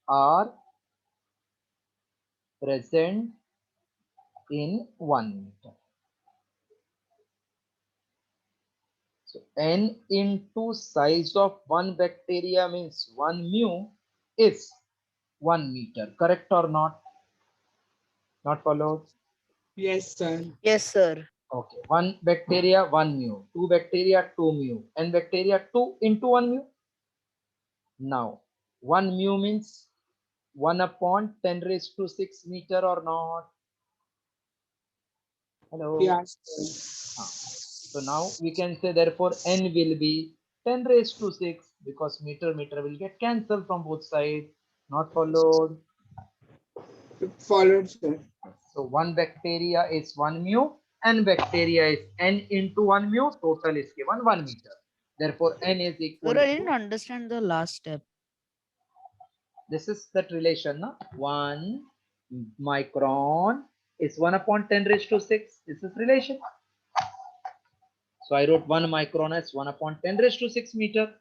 S1: are present in 1 meter. So n into size of one bacteria means 1 mu is 1 meter. Correct or not? Not followed?
S2: Yes, sir.
S4: Yes, sir.
S1: Okay. 1 bacteria, 1 mu. 2 bacteria, 2 mu. N bacteria, 2 into 1 mu. Now, 1 mu means 1 upon 10 raised to 6 meter or not? Hello?
S2: Yes, sir.
S1: So now we can say therefore n will be 10 raised to 6 because meter will get cancelled from both sides. Not followed.
S2: Followed, sir.
S1: So 1 bacteria is 1 mu, n bacteria is n into 1 mu, total is given 1 meter. Therefore n is equal
S4: Sir, I didn't
S1: to,
S4: understand the last step.
S1: this is that relation, na? 1 micron is 1 upon 10 raised to 6. This is relation. So I wrote 1 micron as 1 upon 10 raised to 6 meter.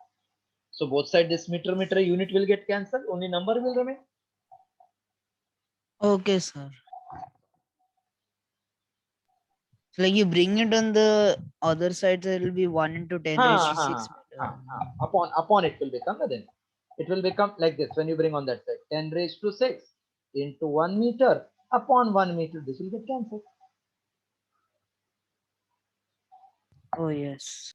S1: So both sides this meter unit will get cancelled. Only number will remain.
S4: Okay, sir. So like you bring it on the other side, so it will be 1 into 10 raised to 6 meter.
S1: Upon it will become, then it will become like this when you bring on that side 10 raised to 6 into 1 meter upon 1 meter. This will get cancelled.
S4: Oh, yes.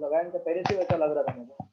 S1: लगाया तो पहले से वैसा लग रहा था मुझे.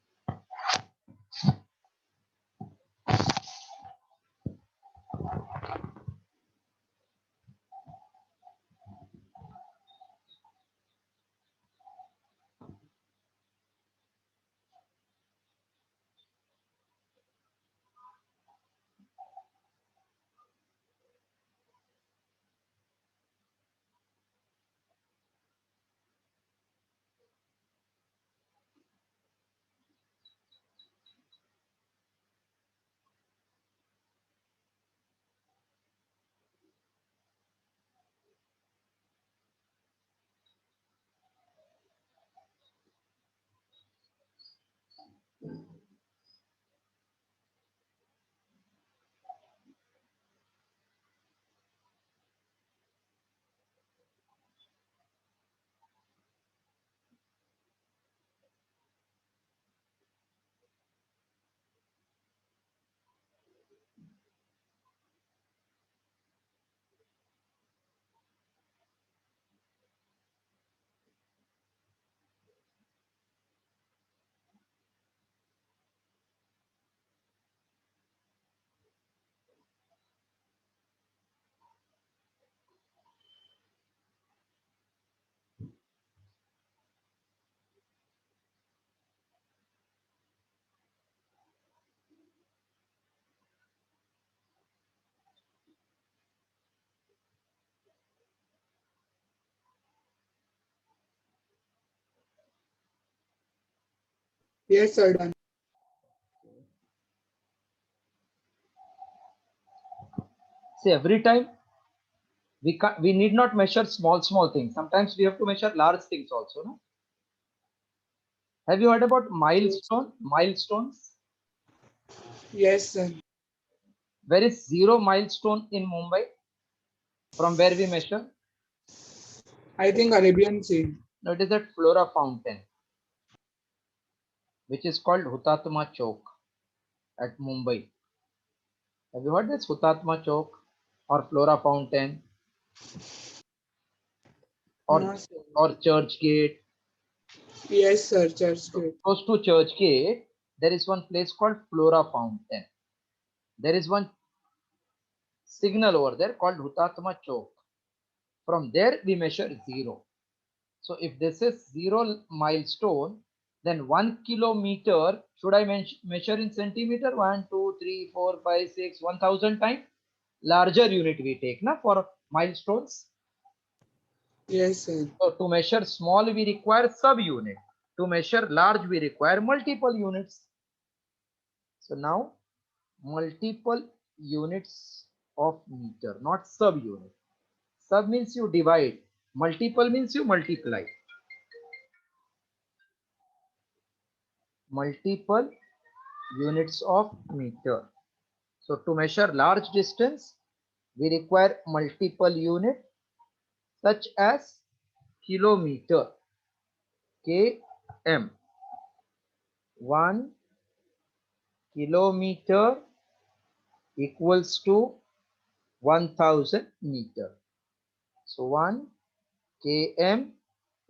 S2: Yes, sir. Done.
S1: See, every time we need not measure small things. Sometimes we have to measure large things also. No? Have you heard about milestones?
S2: Yes, sir.
S1: Where is zero milestone in Mumbai? From where we measure?
S2: I think Arabian Sea.
S1: No, it is at Flora Fountain, which is called Hutatma Chowk at Mumbai. Have you heard this Hutatma Chowk or Flora Fountain
S2: No,
S1: or
S2: sir.
S1: Church Gate?
S2: Yes, sir. Church
S1: So
S2: Gate.
S1: close to Church Gate, there is one place called Flora Fountain. There is one signal over there called Hutatma Chowk. From there we measure zero. So if this is zero milestone, then 1 kilometer, should I measure in centimeter? 1, 2, 3, 4, 5, 6, 1000 times. Larger unit we take na, for milestones.
S2: Yes, sir.
S1: So to measure small, we require sub-unit. To measure large, we require multiple units. So now, multiple units of meter, not sub-unit. Sub means you divide. Multiple means you multiply. Multiple units of meter. So to measure large distance, we require multiple unit such as kilometer, km. 1 kilometer equals to 1000 meter. So 1 km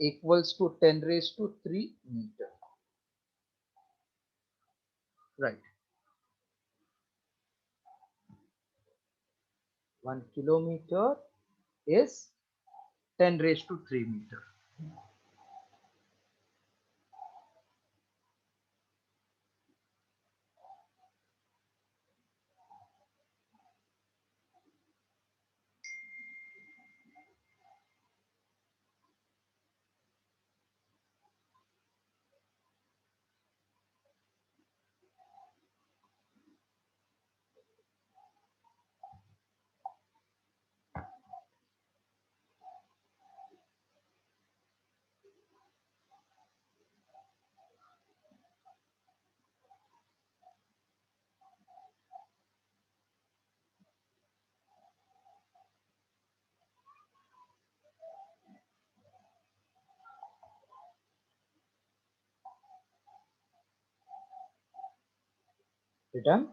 S1: equals to 10 raised to 3 meter. Right. 1 kilometer is 10 raised to 3 meter. Written?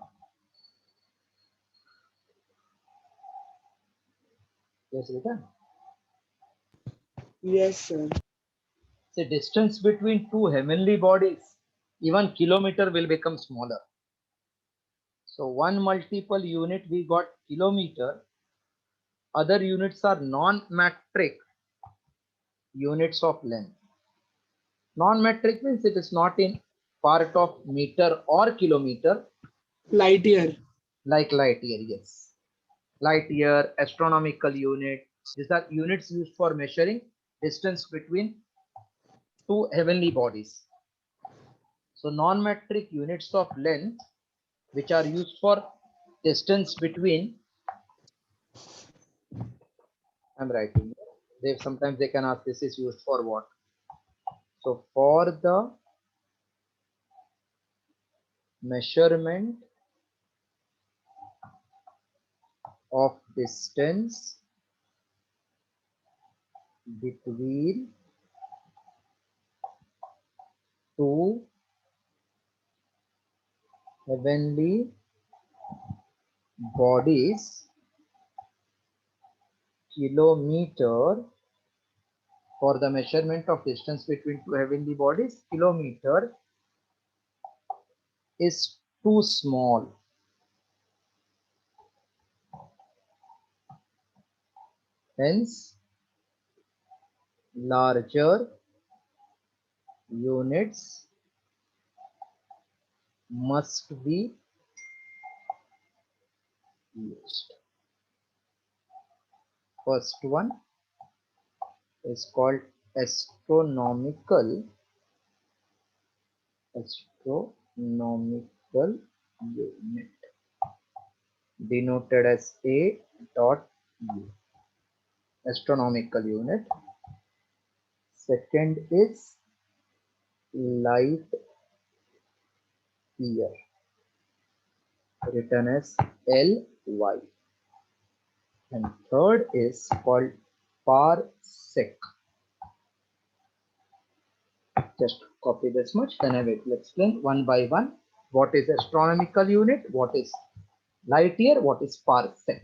S1: Yes, written.
S2: Yes, sir.
S1: The distance between two heavenly bodies, even kilometer will become smaller. So one multiple unit we got kilometer. Other units are non-metric units of length. Non-metric means it is not in part of meter or kilometer,
S2: Light year.
S1: like light year. Yes, light year, astronomical unit. These are units used for measuring distance between two heavenly bodies. So non-metric units of length, which are used for distance between, I'm writing. Sometimes they can ask this is used for what. So for the measurement of distance between two heavenly bodies, kilometer. For the measurement of distance between two heavenly bodies, kilometer is too small. Hence, larger units must be used. First one is called astronomical unit, denoted as A dot U, astronomical unit. Second is light year, written as LY. And third is called parsec. Just copy this much, then I will explain one by one what is astronomical unit, what is light year, what is parsec.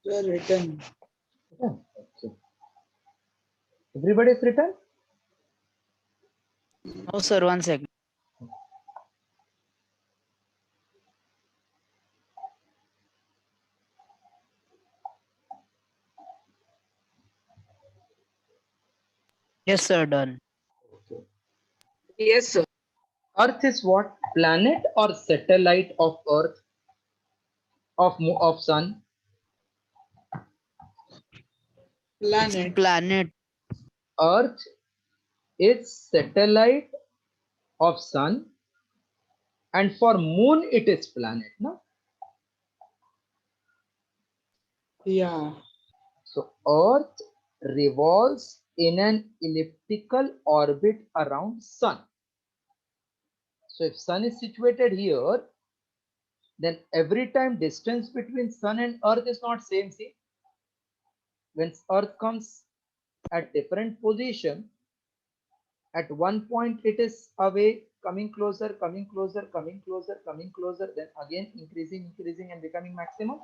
S2: Sir, written.
S1: Okay. Everybody is written?
S4: Oh, sir, 1 second. Yes, sir, done.
S1: Okay.
S3: Yes, sir.
S1: Earth is what? Planet or satellite of Earth, of Sun?
S2: Planet.
S4: Planet.
S1: Earth is satellite of Sun, and for Moon it is planet, no?
S2: Yeah.
S1: So Earth revolves in an elliptical orbit around Sun. So if Sun is situated here, then every time distance between Sun and Earth is not same. See, when Earth comes at different position, at one point it is away, coming closer, coming closer, coming closer, coming closer, then again increasing, increasing and becoming maximum.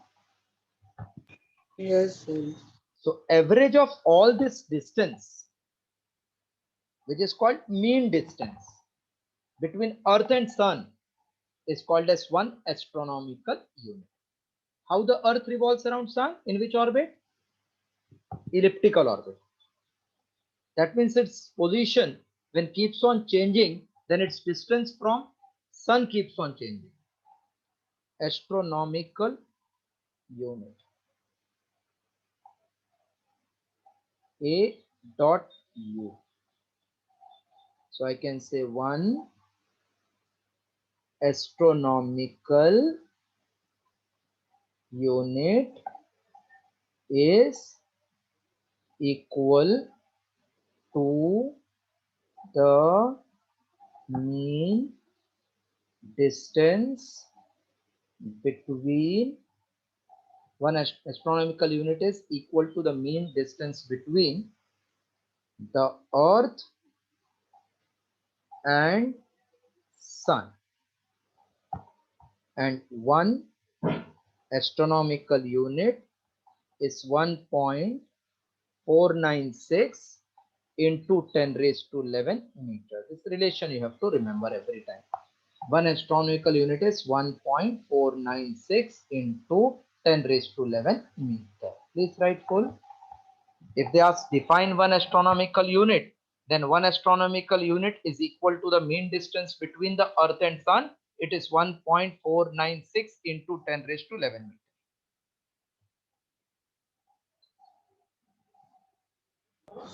S2: Yes, sir.
S1: So average of all this distance, which is called mean distance between Earth and Sun, is called as one astronomical unit. How the Earth revolves around Sun? In which orbit? Elliptical orbit. That means its position, when keeps on changing, then its distance from Sun keeps on changing. Astronomical unit. A dot U. So I can say one astronomical unit is equal to the mean distance between one astronomical unit is equal to the mean distance between the Earth and Sun, and one astronomical unit is 1.496 into 10 raised to 11 meter. This relation you have to remember every time. One astronomical unit is 1.496 into 10 raised to 11 meter. Please write full. If they ask define one astronomical unit, then one astronomical unit is equal to the mean distance between the Earth and Sun. It is 1.496 into 10 raised to 11 meter.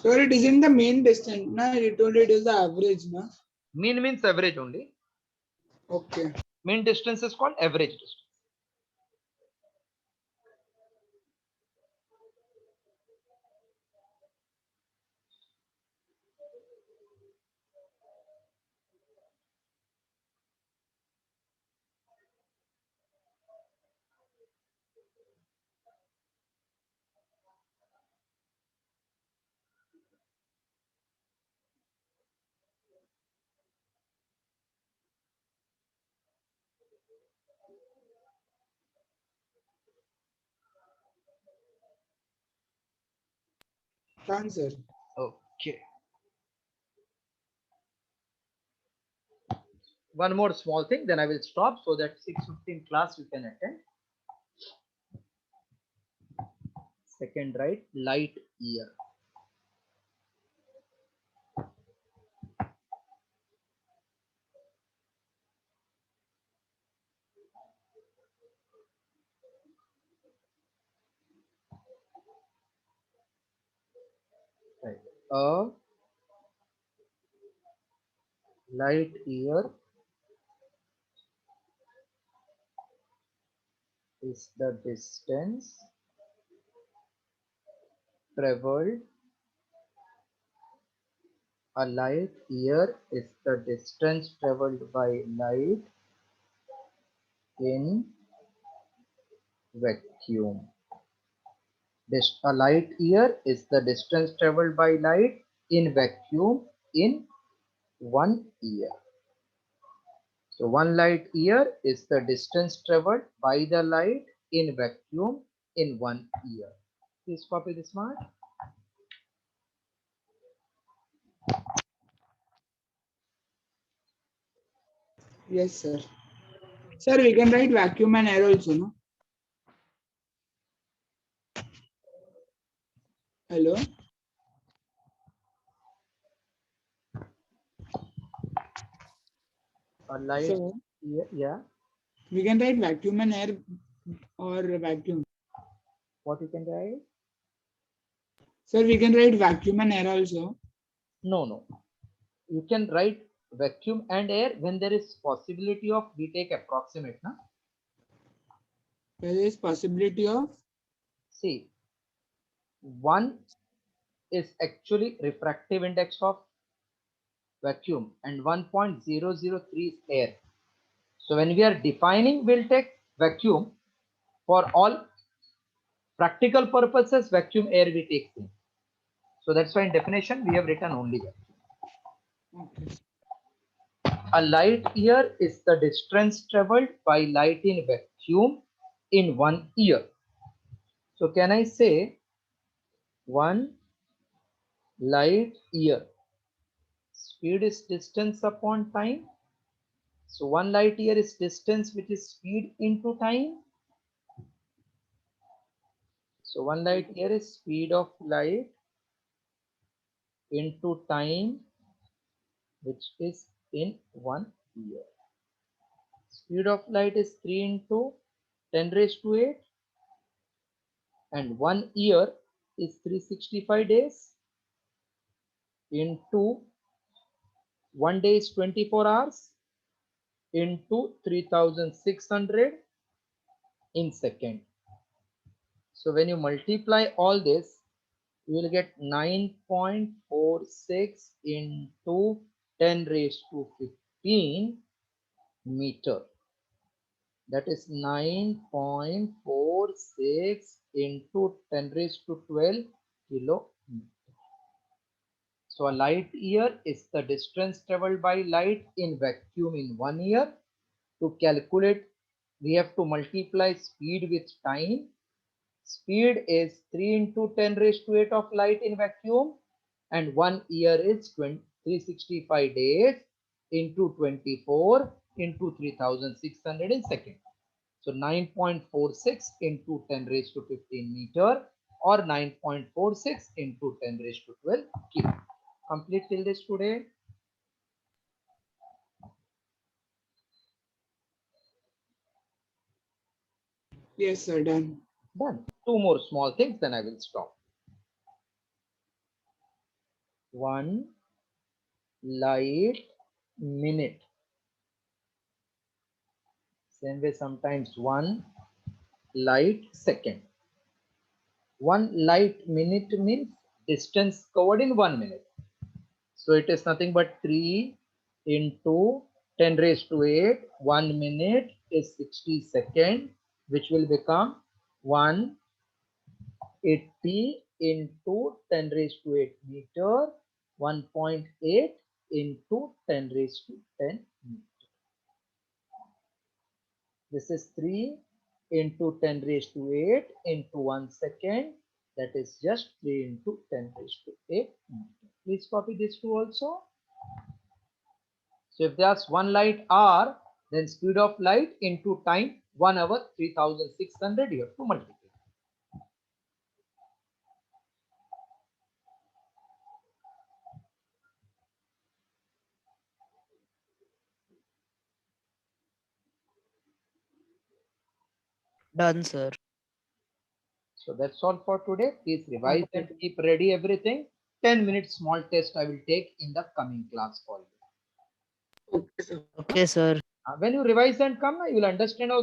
S2: Sir, it isn't the main distance. No, you told it is the average, no?
S1: Mean means average only.
S2: Okay.
S1: Mean distance is called average distance.
S2: Answer.
S1: Okay. One more small thing, then I will stop so that 6:15 class you can attend. Second write light year. Right. A light year is the distance traveled. A light year is the distance traveled by light in vacuum. A light year is the distance traveled by light in vacuum in 1 year. So 1 light year is the distance traveled by the light in vacuum in 1 year. Please copy this mark.
S2: Yes, sir. Sir, we can write vacuum and air also, no? Hello?
S1: A light
S2: So
S1: year, yeah.
S2: we can write vacuum and air or vacuum.
S1: What you can write?
S2: Sir, we can write vacuum and air also.
S1: No, no. You can write vacuum and air when there is possibility of we take approximate, na?
S2: There is possibility of
S1: See, 1 is actually refractive index of vacuum and 1.003 is air. So when we are defining, we'll take vacuum. For all practical purposes, vacuum air we take thing. So that's why in definition we have written only vacuum.
S2: okay.
S1: A light year is the distance traveled by light in vacuum in 1 year. So can I say 1 light year? Speed is distance upon time. So 1 light year is distance which is speed into time. So 1 light year is speed of light into time, which is in 1 year. Speed of light is 3 into 10 raised to 8, and 1 year is 365 days into 1 day is 24 hours into 3600 in second. So when you multiply all this, you will get 9.46 into 10 raised to 15 meter. That is 9.46 into 10 raised to 12 kilometer. So a light year is the distance traveled by light in vacuum in 1 year. To calculate, we have to multiply speed with time. Speed is 3 into 10 raised to 8 of light in vacuum, and 1 year is 365 days into 24 into 3600 in second. So 9.46 into 10 raised to 15 meter, or 9.46 into 10 raised to 12 kilo. Complete till this today.
S2: Yes, sir, done.
S1: Done. 2 more small things, then I will stop. 1 light minute. Same way, sometimes 1 light second. 1 light minute means distance covered in 1 minute. So it is nothing but 3 into 10 raised to 8. 1 minute is 60 seconds, which will become 180 into 10 raised to 8 meter, 1.8 into 10 raised to 10 meter. This is 3 into 10 raised to 8 into 1 second. That is just 3 into 10 raised to 8 meter. Please copy this too also. So if there's 1 light hour, then speed of light into time 1 hour 3600 you have to multiply.
S4: Done, sir.
S1: So that's all for today. Please revise and keep ready everything. 10 minutes small test I will take in the coming class for you.
S3: Okay, sir.
S4: Okay, sir.
S1: When you revise and come, you will understand how